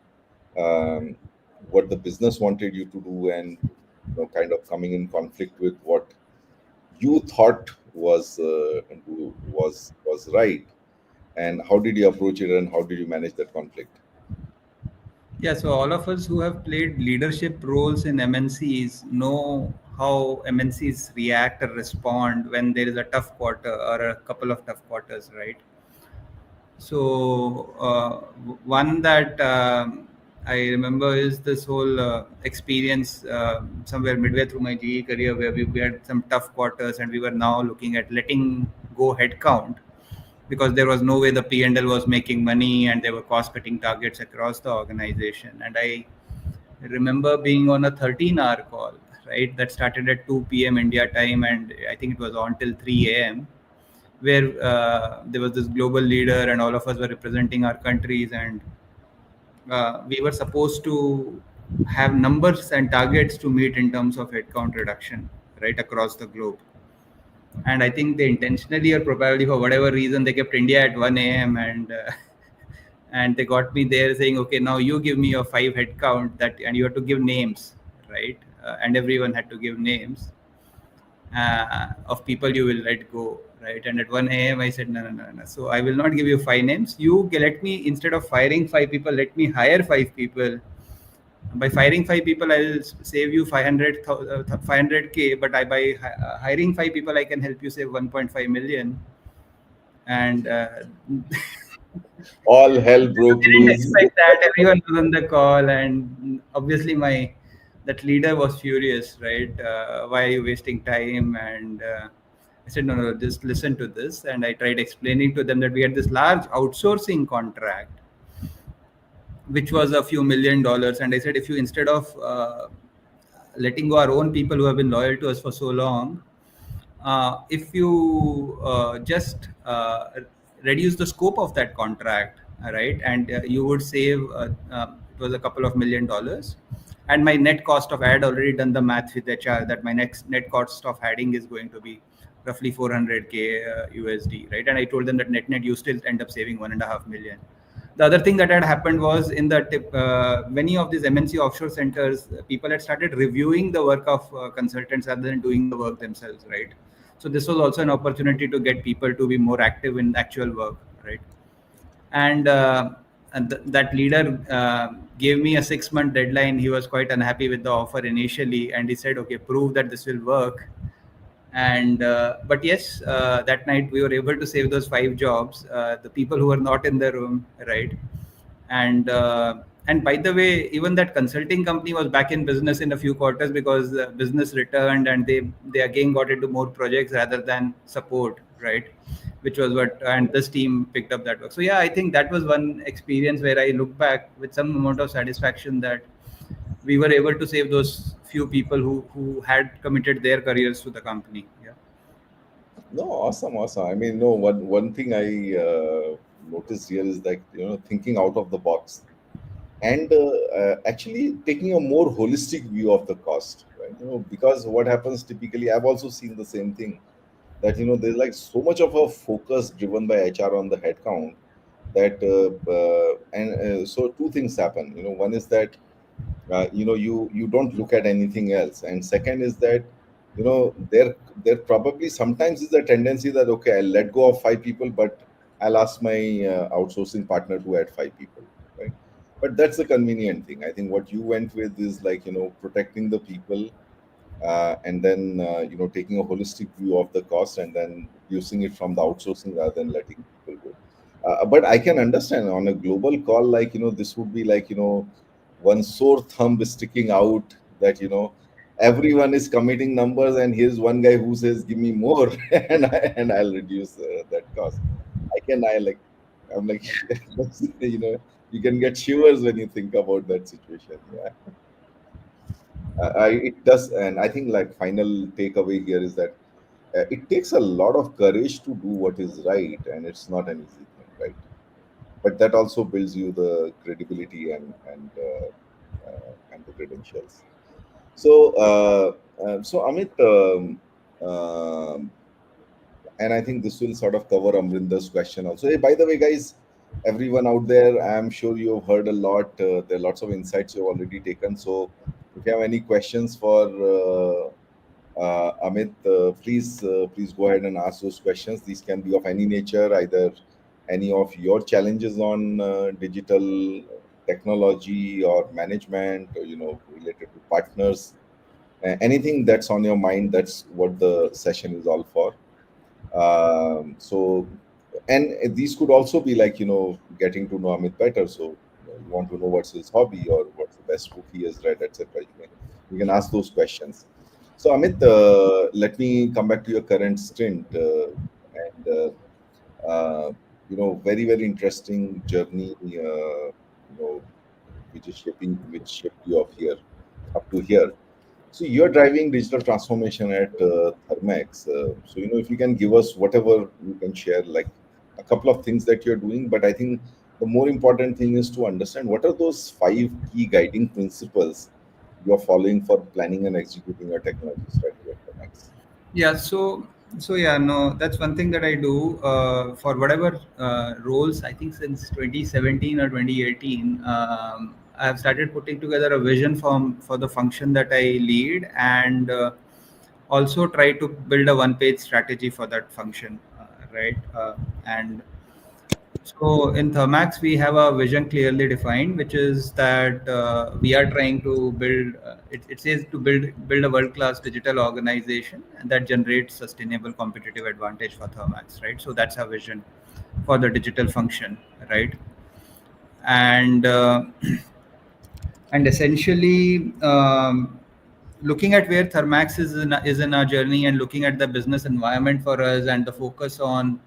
um, what the business wanted you to do, and kind of coming in conflict with what you thought was right. And how did you approach it, and how did you manage that conflict? Yeah, so all of us who have played leadership roles in MNCs know how MNCs react or respond when there is a tough quarter or a couple of tough quarters, right? So one that I remember is this whole experience somewhere midway through my GE career, where we had some tough quarters and we were now looking at letting go headcount, because there was no way the P&L was making money and there were cost cutting targets across the organization. And I remember being on a 13-hour call, right, that started at 2 p.m. India time, and I think it was on till 3 a.m., where there was this global leader and all of us were representing our countries, and we were supposed to have numbers and targets to meet in terms of headcount reduction, right, across the globe. And I think they intentionally, or probably for whatever reason, they kept India at 1 a.m. and and they got me there saying, okay, now you give me your 5 headcount, that, and you have to give names, right? And everyone had to give names of people you will let go, right? And at 1 a.m. I said, no, no, no, no. So I will not give you 5 names. You let me, instead of firing 5 people, let me hire 5 people. By firing 5 people, I'll save you 500k. But by hiring 5 people, I can help you save 1.5 million. And All hell broke I didn't loose. expect that. Everyone was on the call, and obviously my that leader was furious, right? Why are you wasting time? And I said, no, no, just listen to this. And I tried explaining to them that we had this large outsourcing contract, which was a few $1 million. And I said, if you, instead of letting go our own people who have been loyal to us for so long, if you just reduce the scope of that contract, right, and you would save, it was a couple of $1 million. And my net cost of, I had already done the math with HR, that my next net cost of adding is going to be roughly 400k USD, right? And I told them that net you still end up saving 1.5 million. The other thing that had happened was, in the many of these MNC offshore centers, people had started reviewing the work of consultants rather than doing the work themselves, right? So this was also an opportunity to get people to be more active in actual work, right? And that leader gave me a 6-month deadline. He was quite unhappy with the offer initially, and he said, okay, prove that this will work. And but yes, that night we were able to save those 5 jobs, the people who were not in the room, right? And and by the way, even that consulting company was back in business in a few quarters, because business returned and they again got into more projects rather than support, right? Which was what, and this team picked up that work. So yeah, I think that was one experience where I look back with some amount of satisfaction, that we were able to save those few people who had committed their careers to the company. Yeah. No, awesome, awesome. I mean, no, one thing I noticed here is, like, thinking out of the box, and actually taking a more holistic view of the cost, right? Because what happens typically, I've also seen the same thing, that there's like so much of a focus driven by HR on the headcount, that and so two things happen. One is that You don't look at anything else. And second is that, there probably sometimes is a tendency that, okay, I'll let go of 5 people, but I'll ask my outsourcing partner to add 5 people, right? But that's a convenient thing. I think what you went with is like, protecting the people, and then taking a holistic view of the cost, and then reducing it from the outsourcing rather than letting people go. But I can understand on a global call, like, this would be like, one sore thumb is sticking out, that, everyone is committing numbers, and here's one guy who says, give me more, and I'll reduce that cost. I like, I'm like, you can get shivers when you think about that situation. Yeah. It does. And I think, like, final takeaway here is that it takes a lot of courage to do what is right, and it's not an easy thing, right? But that also builds you the credibility and the credentials. So Amit, and I think this will sort of cover Amrinder's question also. Hey, by the way, guys, everyone out there, I'm sure you've heard a lot. There are lots of insights you've already taken. So if you have any questions for Amit, please go ahead and ask those questions. These can be of any nature, either any of your challenges on digital technology or management, or related to partners. Anything that's on your mind, that's what the session is all for. So, and these could also be like, getting to know Amit better. So, you want to know what's his hobby, or what's the best book he has read, etc. You can ask those questions. So, Amit, let me come back to your current stint, and very, very interesting journey, which shaped you up to here. So you're driving digital transformation at Thermax. So, if you can give us whatever you can share, like a couple of things that you're doing. But I think the more important thing is to understand what are those 5 key guiding principles you're following for planning and executing your technology strategy at Thermax. Yeah, so yeah, no, that's one thing that I do for whatever roles. I think since 2017 or 2018, I have started putting together a vision for the function that I lead, and also try to build a one-page strategy for that function, right? And so in Thermax, we have a vision clearly defined, which is that we are trying to build. It says to build a world-class digital organization and that generates sustainable competitive advantage for Thermax, right? So that's our vision for the digital function, right? And and essentially, looking at where Thermax is in our journey, and looking at the business environment for us, and the focus on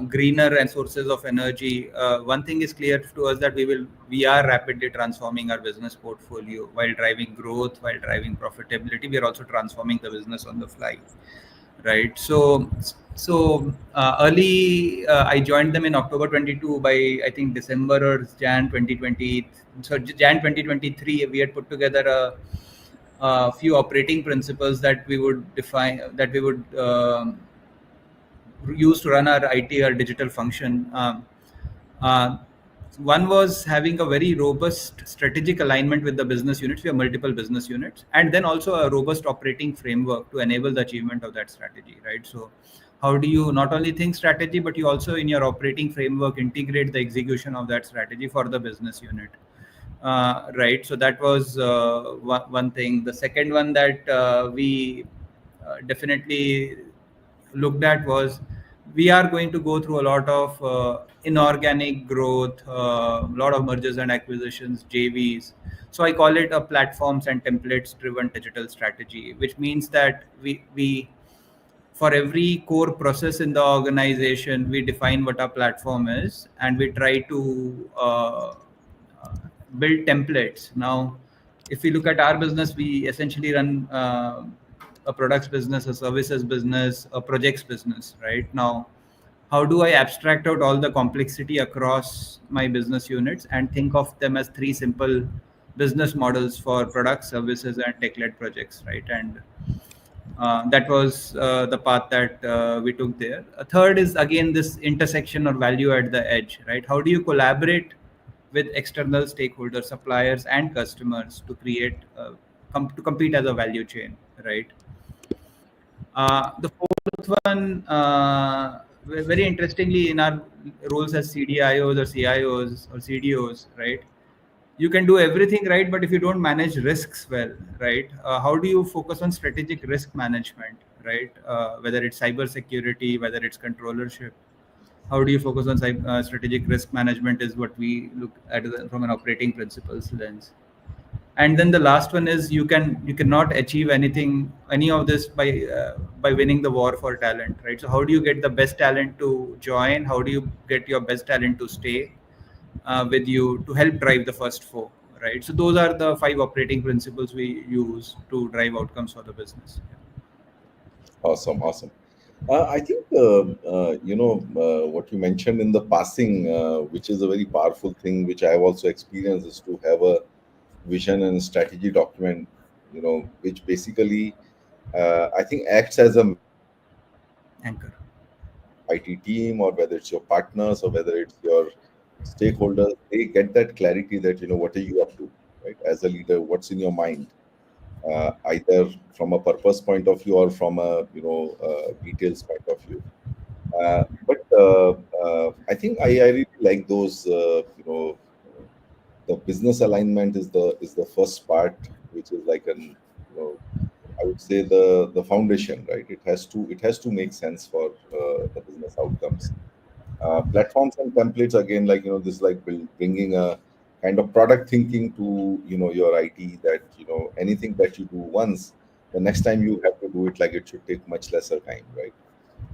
greener and sources of energy. One thing is clear to us, that we are rapidly transforming our business portfolio while driving growth, while driving profitability. We are also transforming the business on the fly, right? So early, I joined them in October 22. By I think December or Jan 2020, so Jan 2023, we had put together a few operating principles that we would define, that we would use to run our IT or digital function. Uh, One was having a very robust strategic alignment with the business units. We have multiple business units, and then also a robust operating framework to enable the achievement of that strategy, right? So, how do you not only think strategy, but you also in your operating framework integrate the execution of that strategy for the business unit? Right. So that was one thing. The second one that we definitely looked at was, we are going to go through a lot of inorganic growth, a lot of mergers and acquisitions, JVs. So I call it a platforms and templates driven digital strategy, which means that we for every core process in the organization, we define what our platform is, and we try to build templates. Now, if we look at our business, we essentially run a products business, a services business, a projects business. Right now, how do I abstract out all the complexity across my business units and think of them as three simple business models for products, services, and tech-led projects, right? And that was the path that we took there. A third is again this intersection or value at the edge, right? How do you collaborate with external stakeholders, suppliers, and customers to create to compete as a value chain, right? The fourth one, very interestingly, in our roles as CDIOs or CIOs or CDOs, right? You can do everything right, but if you don't manage risks well, right? How do you focus on strategic risk management, right? Whether it's cyber security, whether it's controllership, how do you focus on strategic risk management is what we look at from an operating principles lens. And then the last one is you cannot achieve any of this by winning the war for talent, right? So how do you get the best talent to join? How do you get your best talent to stay with you to help drive the first four, right? So those are the five operating principles we use to drive outcomes for the business. Awesome, awesome. I think what you mentioned in the passing, which is a very powerful thing, which I've also experienced, is to have a vision and strategy document, which basically I think acts as a Anchor. IT team, or whether it's your partners or whether it's your stakeholders. They get that clarity that what are you up to, right? As a leader, what's in your mind, either from a purpose point of view or from a details point of view. But I think I really like those. The business alignment is the first part, which is like I would say the foundation, right? It has to make sense for the business outcomes. Platforms and templates, again, like this, like bringing a kind of product thinking to your IT, that anything that you do once, the next time you have to do it, like it should take much lesser time, right?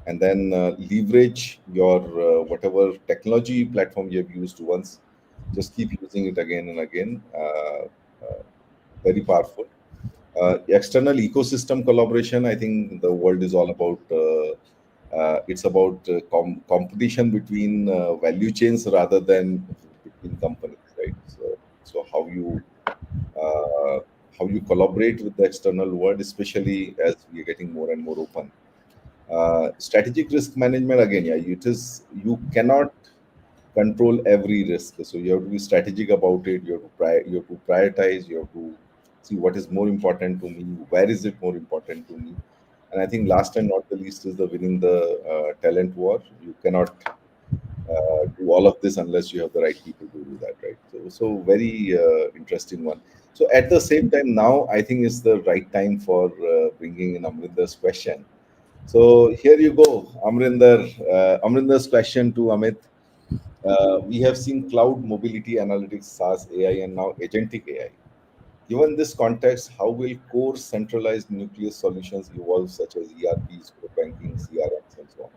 And then leverage your whatever technology platform you have used once, just keep using it again and again. Very powerful. External ecosystem collaboration, I think the world is all about it's about competition between value chains rather than between companies, right? So uh, how you collaborate with the external world, especially as we are getting more and more open. Strategic risk management, again, yeah, it is, you cannot control every risk, so you have to be strategic about it. You have to prioritize. You have to see what is more important to me, where is it more important to me. And I think last and not the least is the winning the talent war. You cannot do all of this unless you have the right people to do that, right? So very interesting one. So at the same time, now I think is the right time for bringing in Amrinder's question. So here you go, Amrinder. Amrinder's question to Amit. We have seen cloud mobility analytics, SaaS AI, and now agentic AI. Given this context, how will core centralized nucleus solutions evolve, such as ERPs, core banking, CRMs, and so on?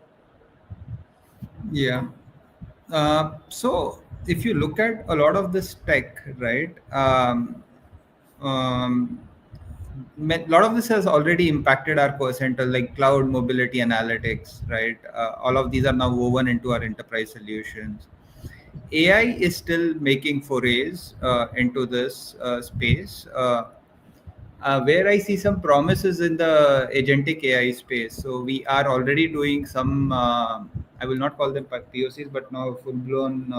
Yeah. So if you look at a lot of this tech, right? Um, a lot of this has already impacted our core center, like cloud mobility analytics, right? All of these are now woven into our enterprise solutions. AI is still making forays into this space. Where I see some promises in the agentic AI space. So we are already doing some, I will not call them POCs, but now full blown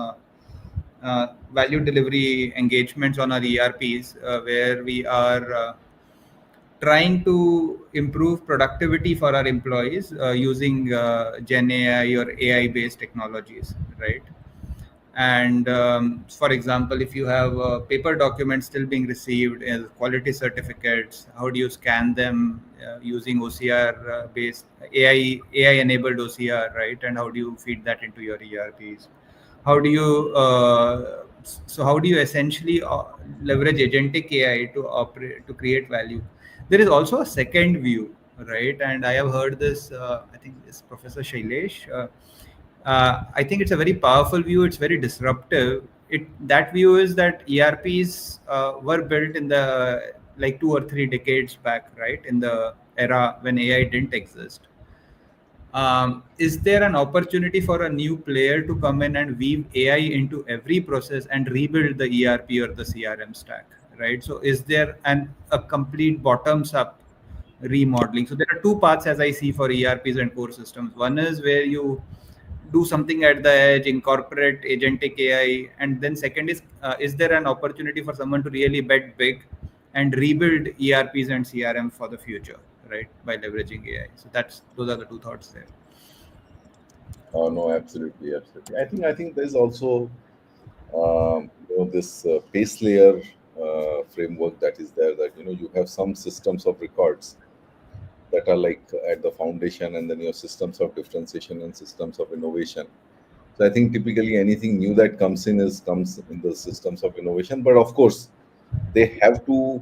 value delivery engagements on our ERPs, where we are trying to improve productivity for our employees using Gen AI or AI based technologies, right? And for example, if you have paper documents still being received as quality certificates, how do you scan them using OCR based AI enabled OCR, right? And how do you feed that into your ERPs? How do you how do you essentially leverage agentic AI to operate to create value? There is also a second view, right? And I have heard this. I think it's Professor Shailesh. I think it's a very powerful view. It's very disruptive. That view is that ERPs were built in the like 2 or 3 decades back, right? In the era when AI didn't exist. Is there an opportunity for a new player to come in and weave AI into every process and rebuild the ERP or the CRM stack, right? So is there a complete bottoms up remodeling? So there are two paths as I see for ERPs and core systems. One is where you do something at the edge, incorporate agentic AI, and then second is there an opportunity for someone to really bet big and rebuild ERPs and CRM for the future, right, by leveraging AI? So those are the two thoughts there. Oh no, absolutely, absolutely. I think there's also this base layer framework that is there, that you have some systems of records that are like at the foundation, and then your systems of differentiation and systems of innovation. So I think typically anything new that comes in the systems of innovation, but of course they have to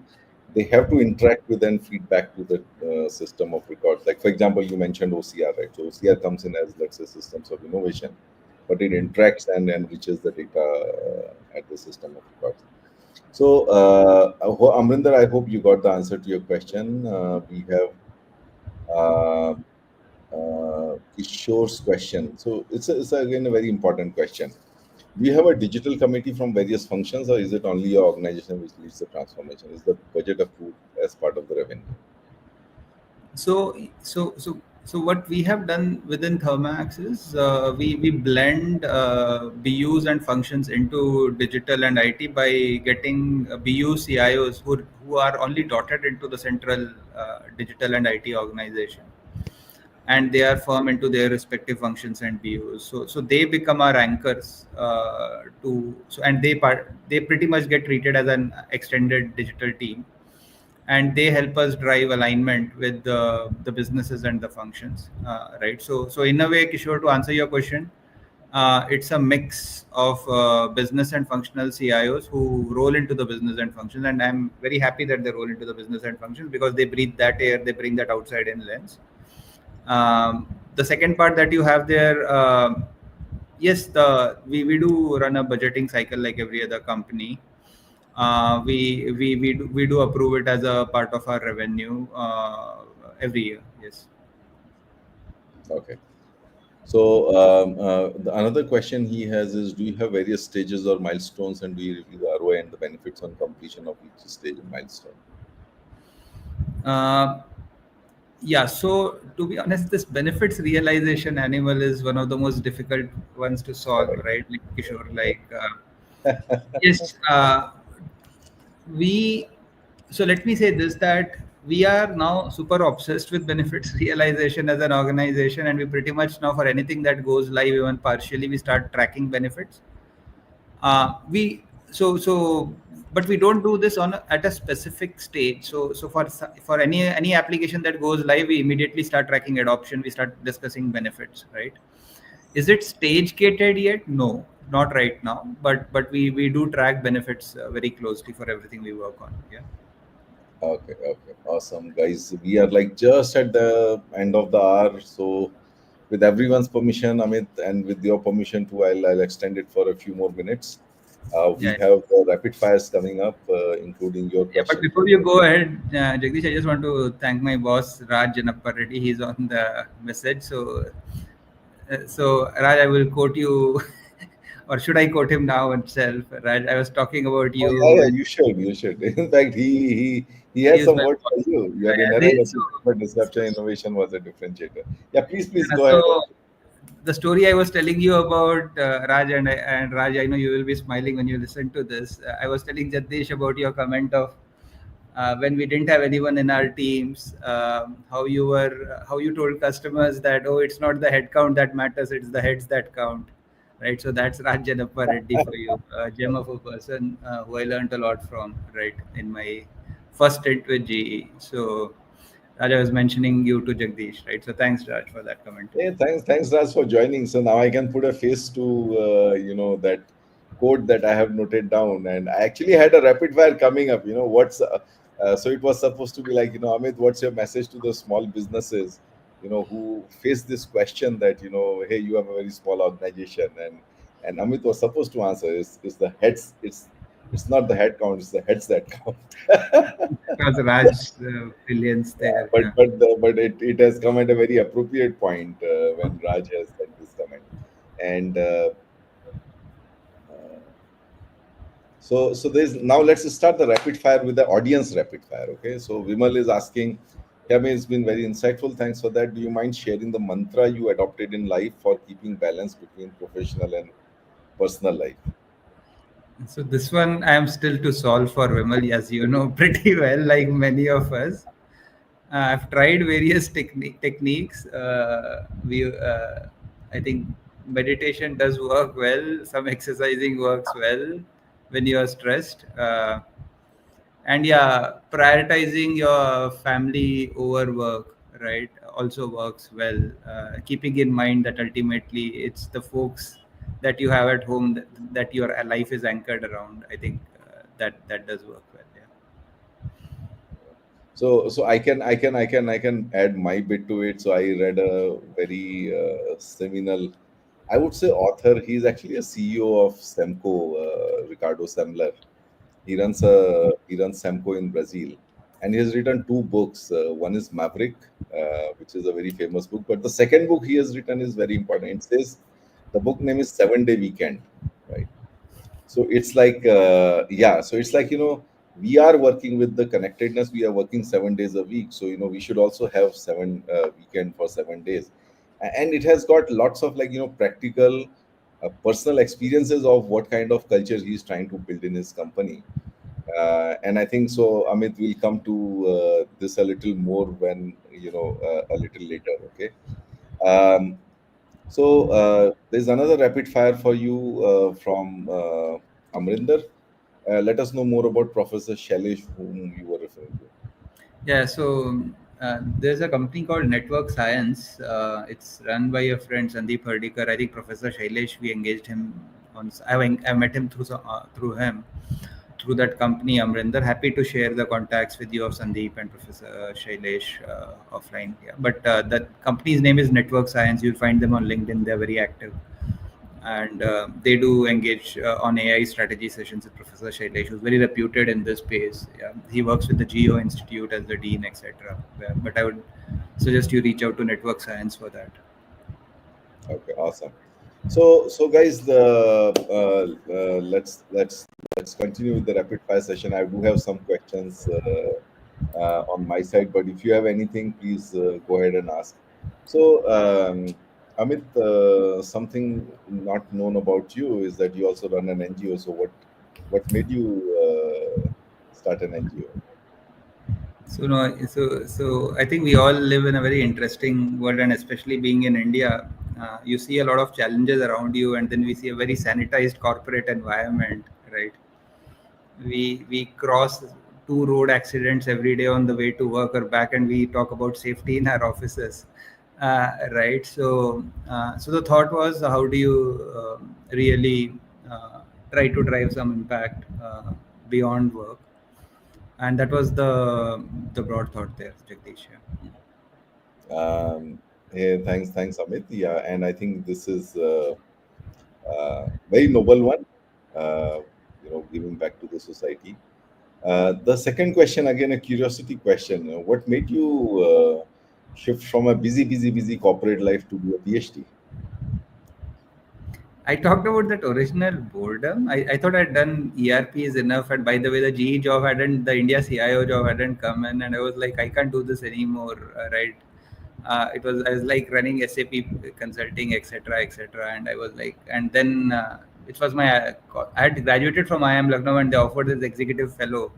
they have to interact with and feedback to the system of records. Like for example, you mentioned OCR, right? So OCR comes in as, let's say, systems of innovation, but it interacts and enriches the data at the system of records. So Amrinder, I hope you got the answer to your question. We have uh, Kishore's question. So it's again a very important question. Do you have a digital committee from various functions, or is it only your organization which leads the transformation? Is the budget approved as part of the revenue? So what we have done within Thermax is we blend BUs and functions into digital and IT by getting BU CIOs who are only dotted into the central digital and IT organization, and they are firm into their respective functions and BUs. So they become our anchors and they pretty much get treated as an extended digital team, and they help us drive alignment with the businesses and the functions, right? So in a way, Kishore, to answer your question, it's a mix of business and functional CIOs who roll into the business and functions, and I'm very happy that they roll into the business and functions because they breathe that air, they bring that outside in lens. The second part that you have there, yes, we do run a budgeting cycle like every other company. We do approve it as a part of our revenue every year. Yes. Okay. So another question he has is: do you have various stages or milestones, and do you review the ROI and the benefits on completion of each stage and milestone? Uh, yeah. So to be honest, this benefits realization animal is one of the most difficult ones to solve, Correct. right? Like Kishore, yes. We so let me say this, that we are now super obsessed with benefits realization as an organization, and we pretty much now, for anything that goes live even partially, we start tracking benefits. We so But we don't do this at a specific stage. So for any application that goes live, we immediately start tracking adoption, we start discussing benefits, right? Is it stage gated yet? No, not right now, but we do track benefits very closely for everything we work on. Yeah. Okay, okay, awesome, guys. We are like just at the end of the hour, so with everyone's permission, Amit, and with your permission too, I'll extend it for a few more minutes. We Yeah. have the rapid fires coming up, inclung your Yeah, but question. before you go ahead, Jagdish, I just want to thank my boss, Raj Janappa Reddy. He's on the message. So Raj, I will quote you, or should I quote him now itself? Raj, I was talking about Oh you yeah, yeah, when you should, you should. In fact, he he had was some my words boss. for you. Your Yeah, inherent so, aptitude for disruption innovation was a differentiator. Yeah, please yeah, go ahead. so the story I was telling you about Raj and Raj, I know you will be smiling when you listen to this. I was telling Jagdish about your comment of when we didn't have anyone in our teams, how you told customers that, oh, it's not the headcount that matters, it's the heads that count, right? So that's Raj Janappa Reddy for you, a gem of a person who I learned a lot from, right, in my first stint with GE. So Raj, I was mentioning you to Jagdish, right? So thanks, Raj, for that comment. Hey, thanks, Raj, for joining. So now I can put a face to that code that I have noted down. And I actually had a rapid fire coming up. So it was supposed to be like, Amit, what's your message to the small businesses, who face this question that, hey, you have a very small organization, and Amit was supposed to answer, is the heads, it's not the head count, it's the heads that count. Because Raj's brilliance there, but yeah. it has come at a very appropriate point when Raj has said this comment. And uh, so there's now, let's start the rapid fire with the audience rapid fire. Okay, so Vimal is asking, Yeah, I mean, it's been very insightful. Thanks for that. Do you mind sharing the mantra you adopted in life for keeping balance between professional and personal life? So this one I am still to solve for Vimal, as you know pretty well, like many of us. I've tried various techniques. I think meditation does work well. Some exercising works well when you are stressed. And yeah, prioritizing your family over work, right, also works well. Keeping in mind that ultimately it's the folks that you have at home that your life is anchored around. I think that does work well. Yeah. So I can add my bit to it. So I read a very seminal, I would say, author. He's actually a CEO of Semco, Ricardo Semler. He runs Semco in Brazil, and he has written two books. One is Maverick, which is a very famous book, but the second book he has written is very important. It says the book name is 7 Day Weekend, right? So it's like so it's like, we are working with the connectedness. We are working 7 days a week, so we should also have seven weekend for 7 days. And it has got lots of, like, practical personal experiences of what kind of culture he's trying to build in his company. And I think so, Amit, will come to this a little more when, a little later. Okay. um, there's another rapid fire for you from Amarinder. Let us know more about Professor Shailesh, whom you were referring to. Yeah, so there's a company called Network Science. It's run by a friend Sandeep Hardikar. I think Professor Shailesh, we engaged him on. I met him through him, through that company. Amrinder, happy to share the contacts with you of Sandeep and Professor Shailesh offline. Yeah, but that company's name is Network Science. You'll find them on LinkedIn. They're very active, and they do engage on AI strategy sessions with Professor Shailesh, who's very reputed in this space. Yeah. He works with the GEO Institute as the dean, etc. Yeah, but I would suggest you reach out to Network Science for that. Okay, awesome. So guys, the let's continue with the rapid fire session. I do have some questions on my side, but if you have anything, please go ahead and ask. So, Amit, something not known about you is that you also run an NGO. So, what made you start an NGO? So I think we all live in a very interesting world, and especially being in India, you see a lot of challenges around you, and then we see a very sanitized corporate environment, right? We cross two road accidents every day on the way to work or back, and we talk about safety in our offices, right? So the thought was, how do you really try to drive some impact beyond work? And that was the broad thought there, Jagdish. Yeah. Hey, thanks, Amit. Yeah, and I think this is very noble one. Giving back to the society. The second question, again, a curiosity question. What made you shift from a busy corporate life to do a PhD? I talked about that original boredom. I thought I'd done ERPs enough, and by the way, the GE job hadn't, the India CIO job hadn't come in, and I was like, I can't do this anymore, right? I was like running SAP consulting, etc., etc., and I was like, and then it was I had graduated from IIM Lucknow, and they offered this executive fellow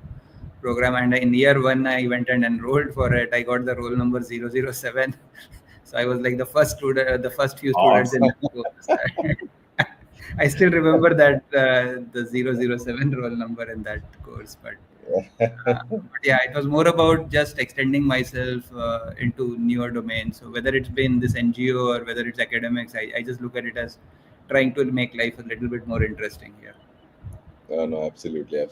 program, and in year one I went and enrolled for it. I got the roll number 007. So I was like the first student, the first few students in Awesome. that course. I still remember that the 007 roll number in that course, but yeah, it was more about just extending myself into newer domains. So whether it's been this NGO or whether it's academics, I just look at it as trying to make life a little bit more interesting here. No, absolutely.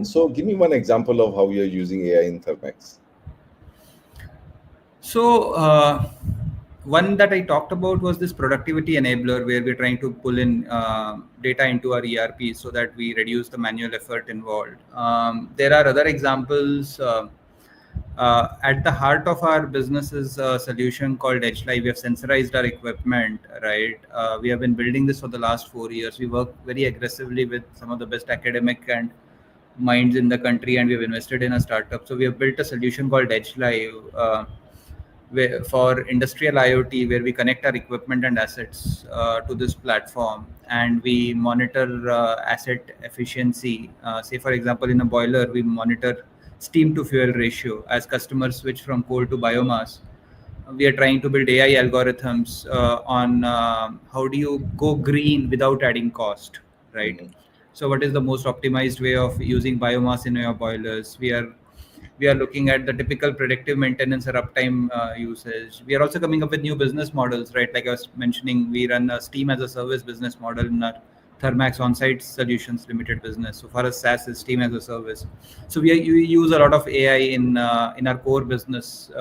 So, give me one example of how you're using AI in Thermax. So, one that I talked about was this productivity enabler, where we're trying to pull in data into our ERP so that we reduce the manual effort involved. There are other examples. At the heart of our business is a solution called HLI. We have sensorized our equipment, right? We have been building this for the last 4 years. We work very aggressively with some of the best academic and minds in the country, and we've invested in a startup. So we have built a solution called Edge Live, for industrial IoT, where we connect our equipment and assets to this platform, and we monitor asset efficiency. Say, for example, in a boiler, we monitor steam to fuel ratio. As customers switch from coal to biomass, we are trying to build AI algorithms on how do you go green without adding cost, right? Mhm. So, what is the most optimized way of using biomass in your boilers? We are looking at the typical predictive maintenance or uptime usage. We are also coming up with new business models, right? Like I was mentioning, we run a Steam as a service business model in our Thermax on-site solutions limited business. So for us, SaaS is Steam as a service. So we use a lot of AI in our core business,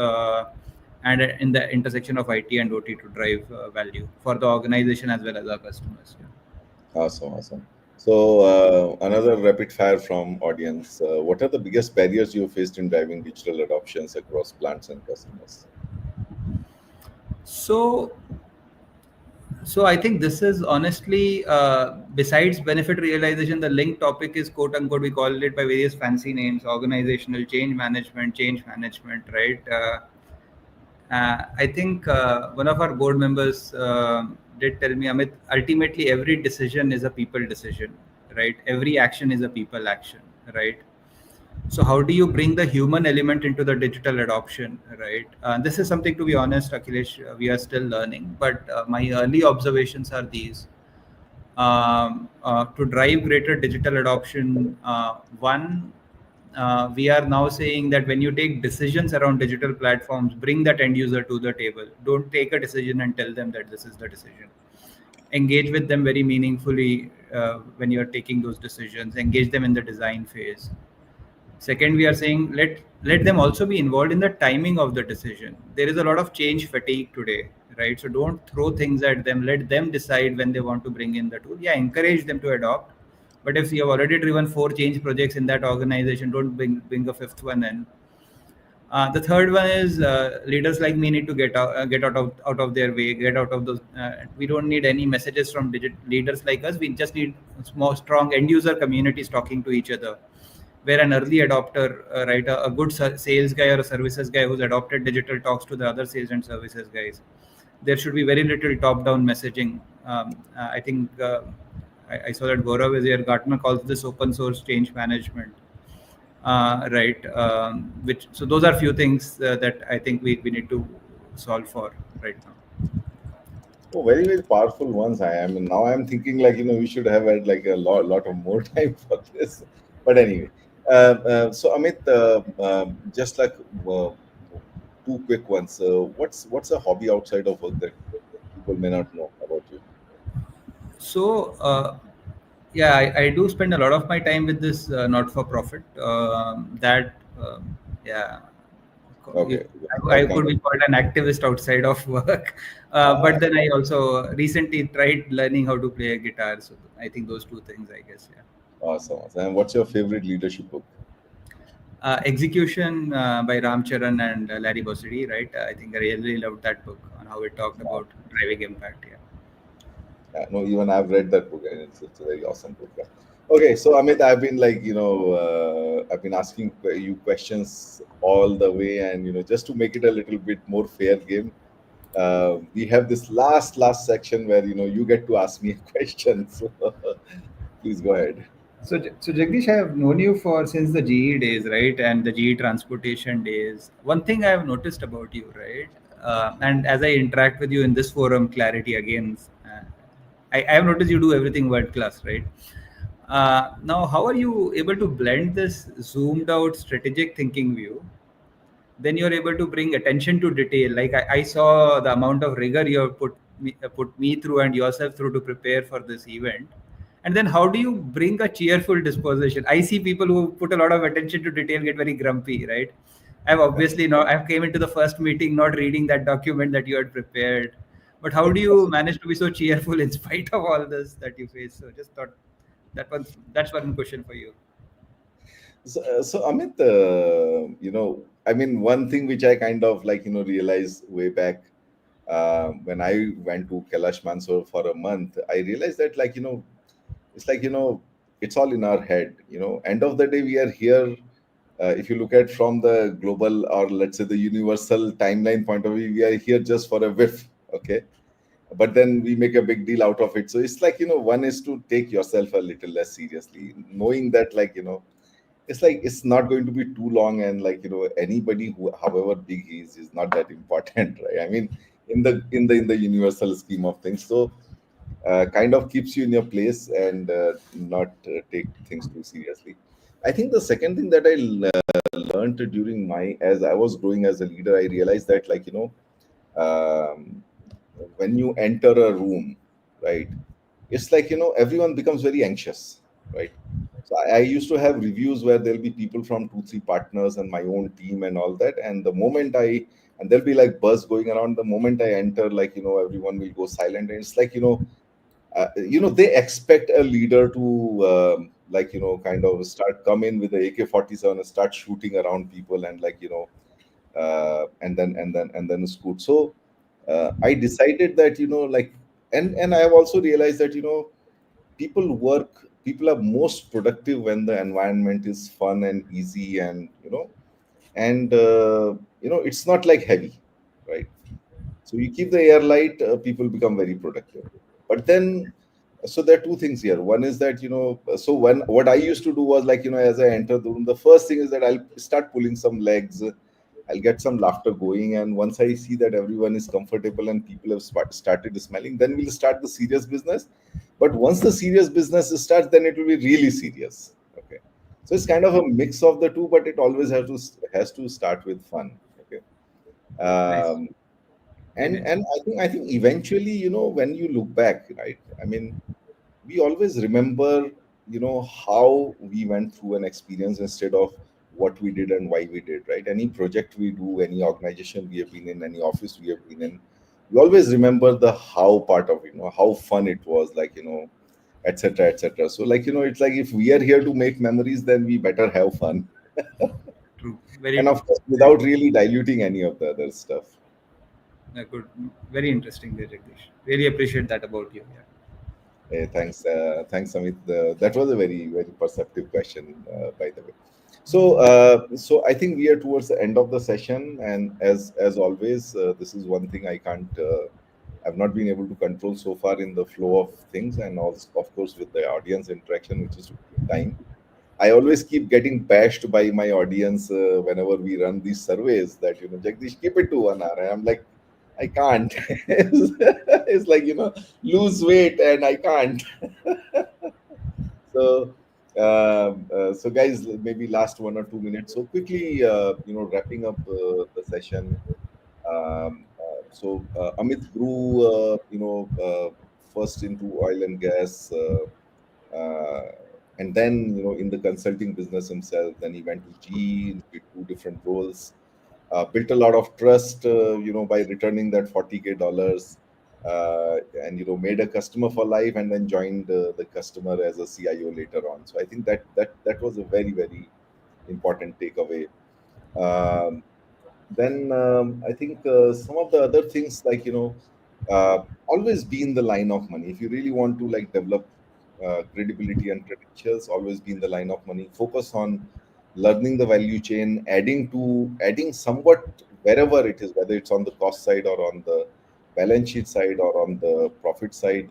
and in the intersection of IT and OT to drive value for the organization as well as our customers. Yeah. Awesome, awesome. So another rapid fire from audience. What are the biggest barriers you faced in driving digital adoptions across plants and customers? So I think this is honestly, besides benefit realization, the link topic is quote unquote, we call it by various fancy names, organizational change management, right? I think one of our board members did tell me, Amit, ultimately every decision is a people decision, right? Every action is a people action, right? So how do you bring the human element into the digital adoption, right? This is something, to be honest, Akhilesh, we are still learning, but my early observations are these. To drive greater digital adoption, one, we are now saying that when you take decisions around digital platforms, bring that end user to the table. Don't take a decision and tell them that this is the decision. Engage with them very meaningfully when you're taking those decisions. Engage them in the design phase. Second, we are saying let them also be involved in the timing of the decision. There is a lot of change fatigue today, right? So don't throw things at them. Let them decide when they want to bring in the tool. Yeah, encourage them to adopt. But if you have already driven 4 change projects in that organization, don't bring a fifth one in. The third one is leaders like me need to get out of their way, get out of those. We don't need any messages from leaders like us. We just need small, strong end user communities talking to each other. Where an early adopter, right, a good sales guy or a services guy who's adopted digital talks to the other sales and services guys. There should be very little top-down messaging. I think I saw that Gaurav is here. Gartner calls this open source change management, right? Which so those are few things that I think we need to solve for right now. Oh, very, very powerful ones. I am now. I'm thinking like we should have had like a lot of more time for this. But anyway, so Amit, just like two quick ones. What's a hobby outside of work that people may not know about you? So yeah, I do spend a lot of my time with this not-for-profit. That yeah, Okay, I what kind could of? be called an activist outside of work. But then I also recently tried learning how to play a guitar. So I think those two things, I guess, yeah. Awesome, awesome. And what's your favorite leadership book? Execution by Ram Charan and Larry Bossidy, right? I think I really loved that book on how it talked about driving impact. Yeah. No, even I've read that book, and it's a very awesome book. Yeah. Okay, so Amit, I've been like I've been asking you questions all the way, and just to make it a little bit more fair game, we have this last section where you get to ask me a question. So please go ahead. So Jagdish, I have known you for since the GE days, right, and the GE transportation days. One thing I have noticed about you, right, and as I interact with you in this forum, ClariTea again, I have noticed you do everything world class, right? Now, how are you able to blend this zoomed out strategic thinking view? Then you're able to bring attention to detail. Like I saw the amount of rigor you have put me through and yourself through to prepare for this event. And then how do you bring a cheerful disposition? I see people who put a lot of attention to detail get very grumpy, right? I've obviously not. I've came into the first meeting not reading that document that you had prepared. But how do you manage to be so cheerful in spite of all this that you face? So just thought that's one question for you. So Amit, I mean, one thing which I kind of like, realized way back when I went to Kailash Mansoor for a month, I realized that like, it's like, it's all in our head. End of the day, we are here. If you look at from the global, or let's say the universal timeline point of view, we are here just for a whiff. Okay, but then we make a big deal out of it. So it's like, one is to take yourself a little less seriously, knowing that, like, it's like it's not going to be too long, and, like, anybody who, however big he is not that important. Right? I mean, in the universal scheme of things. So kind of keeps you in your place, and not take things too seriously. I think the second thing that I learned during my, as I was growing as a leader, I realized that, like, um, when you enter a room, right, it's like, everyone becomes very anxious, right? So I used to have reviews where there'll be people from two three partners and my own team and all that, and the moment I, and there'll be like buzz going around, the moment I enter, like, everyone will go silent, and it's like, they expect a leader to, like, kind of start come in with the AK-47 and start shooting around people, and, like, and then scoot. So I decided that, like, and I have also realized that, people are most productive when the environment is fun and easy, and and it's not like heavy, right? So you keep the air light, people become very productive. But then, so there are two things here. One is that, so when what I used to do was, like, as I enter the room, the first thing is that I'll start pulling some legs, I'll get some laughter going, and once I see that everyone is comfortable and people have started smiling, then we'll start the serious business. But once the serious business starts, then it will be really serious. Okay, so it's kind of a mix of the two, but it always has to start with fun. Okay. Nice. um, Very and nice. and I think eventually, when you look back, right, I mean, we always remember, how we went through an experience instead of what we did and why we did, right? Any project we do, any organization we have been in, any office we have been in, we always remember the how part of it, how fun it was, like, etc., etc. So, like, it's like, if we are here to make memories, then we better have fun, True. Very and true. of course Very without really diluting any of the other stuff. good. Very interesting, there, Jagdish. Really appreciate that about you. Yeah. Thanks, Amit. That was a very, very perceptive question, by the way. So I think we are towards the end of the session, and as always, this is one thing I can't, I've not been able to control so far in the flow of things, and also, of course, with the audience interaction, which is time. I always keep getting bashed by my audience whenever we run these surveys that, Jagdish, keep it to 1 hour. And I'm like, I can't. It's like, lose weight and I can't. So, so guys, maybe last 1 or 2 minutes. So quickly, wrapping up the session. Amit grew, first into oil and gas. Uh, and then, in the consulting business himself, then he went to GE, did two different roles, built a lot of trust, by returning that 40K dollars, and, made a customer for life, and then joined the customer as a CIO later on. So I think that was a very, very important takeaway. um, then I think some of the other things, like, always be in the line of money. If you really want to, like, develop credibility and credentials, always be in the line of money. Focus on learning the value chain, adding somewhat wherever it is, whether it's on the cost side or on the balance sheet side or on the profit side,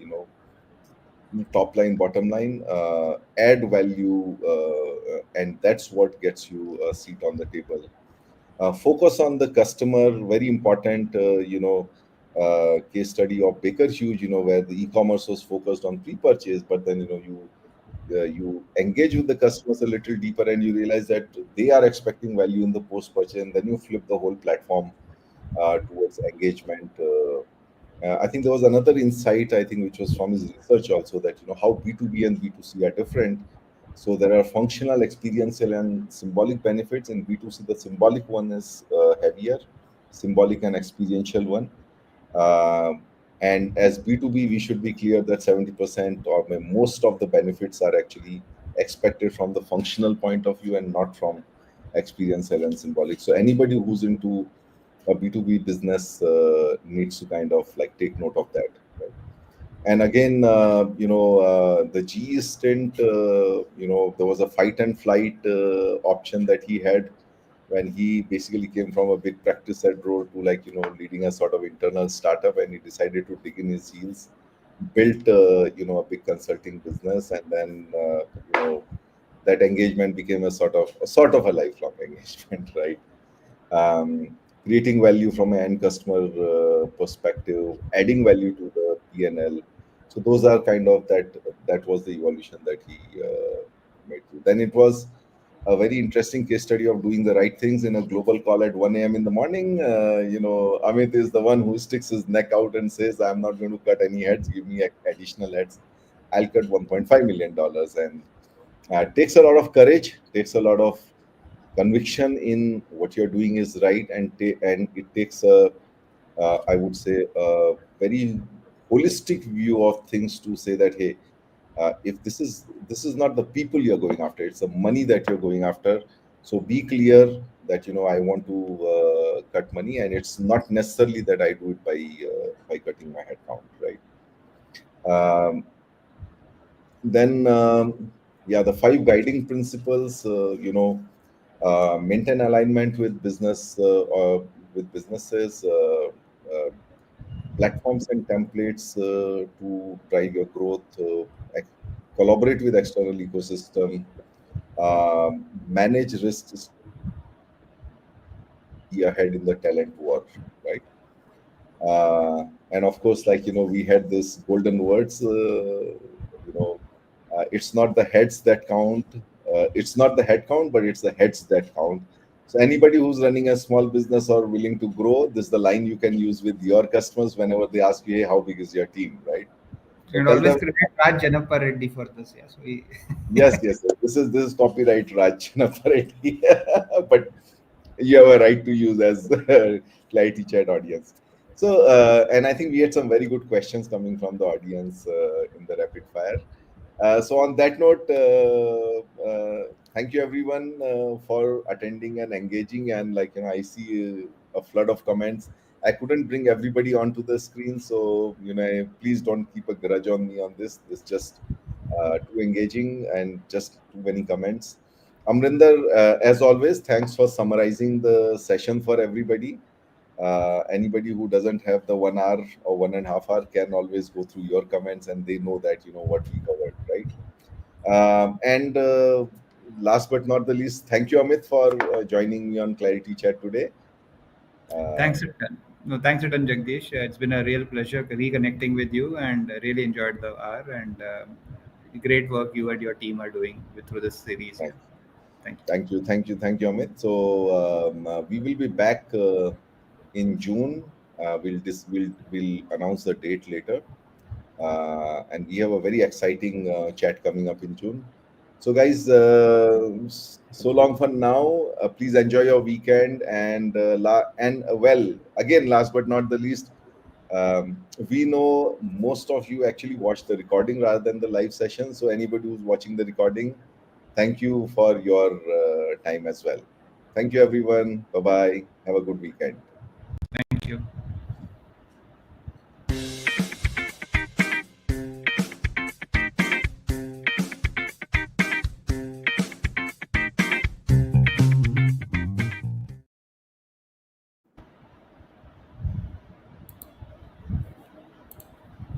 top line, bottom line, add value, and that's what gets you a seat on the table. Focus on the customer, very important. Case study of Baker Hughes, where the e-commerce was focused on pre-purchase, but then, you engage with the customers a little deeper, and you realize that they are expecting value in the post-purchase, and then you flip the whole platform towards engagement. I think there was another insight, I think, which was from his research also, that, how B2B and B2C are different. So there are functional, experiential, and symbolic benefits. In B2C, the symbolic one is heavier, symbolic and experiential one. Um, and as B2B, we should be clear that 70% or most of the benefits are actually expected from the functional point of view and not from experiential and symbolic. So anybody who's into a B2B business needs to kind of, like, take note of that. Right? And again, the GE stint, there was a fight and flight option that he had when he basically came from a big practice head role to, like, leading a sort of internal startup, and he decided to dig in his heels, built, a big consulting business, and then, that engagement became a sort of a lifelong engagement, right? Creating value from an end customer perspective, adding value to the P&L. So those are kind of that was the evolution that he made through. Then it was a very interesting case study of doing the right things in a global call at 1 a.m. in the morning. Amit is the one who sticks his neck out and says, I'm not going to cut any heads, give me additional heads. I'll cut $1.5 million. And takes a lot of courage, takes a lot of conviction in what you're doing is right, and it takes a, I would say, a very holistic view of things to say that, hey, if this is not the people you're going after, it's the money that you're going after. So be clear that, I want to cut money, and it's not necessarily that I do it by cutting my headcount, right? Then yeah, the five guiding principles, maintain alignment with businesses, platforms and templates to drive your growth, collaborate with external ecosystem, manage risks, be ahead in the talent war, right? And of course, like, we had this golden words, it's not the heads that count, it's not the head count, but it's the heads that count. So anybody who's running a small business or willing to grow, this is the line you can use with your customers whenever they ask you, hey, how big is your team, right? So And tell always them, credit Raj Janappa Reddy for this. Yeah, so we, yes, this is copyright Raj Napareti. But you have a right to use as ClariTea chat audience. So, and I think we had some very good questions coming from the audience in the rapid fire. So on that note, thank you everyone for attending and engaging. And, like, I see a flood of comments. I couldn't bring everybody onto the screen, so, please don't keep a grudge on me on this. This just too engaging and just too many comments. Amrinder, as always, thanks for summarizing the session for everybody. Anybody who doesn't have the 1 hour or 1.5 hour can always go through your comments, and they know that, what we covered, right? And last but not the least, thank you, Amit, for joining me on ClariTea Chat today. thanks a Um, ton. No, thanks a ton, Jagdish. It's been a real pleasure reconnecting with you, and really enjoyed the hour, and great work you and your team are doing through this series. Yeah, thank, thank you. thank you, Amit. So we will be back in June. We'll announce the date later. And we have a very exciting chat coming up in June. So, guys, so long for now. Please enjoy your weekend, and well, again, last but not the least, we know most of you actually watch the recording rather than the live session. So, anybody who's watching the recording, thank you for your time as well. Thank you, everyone. Bye bye. Have a good weekend. Thank you.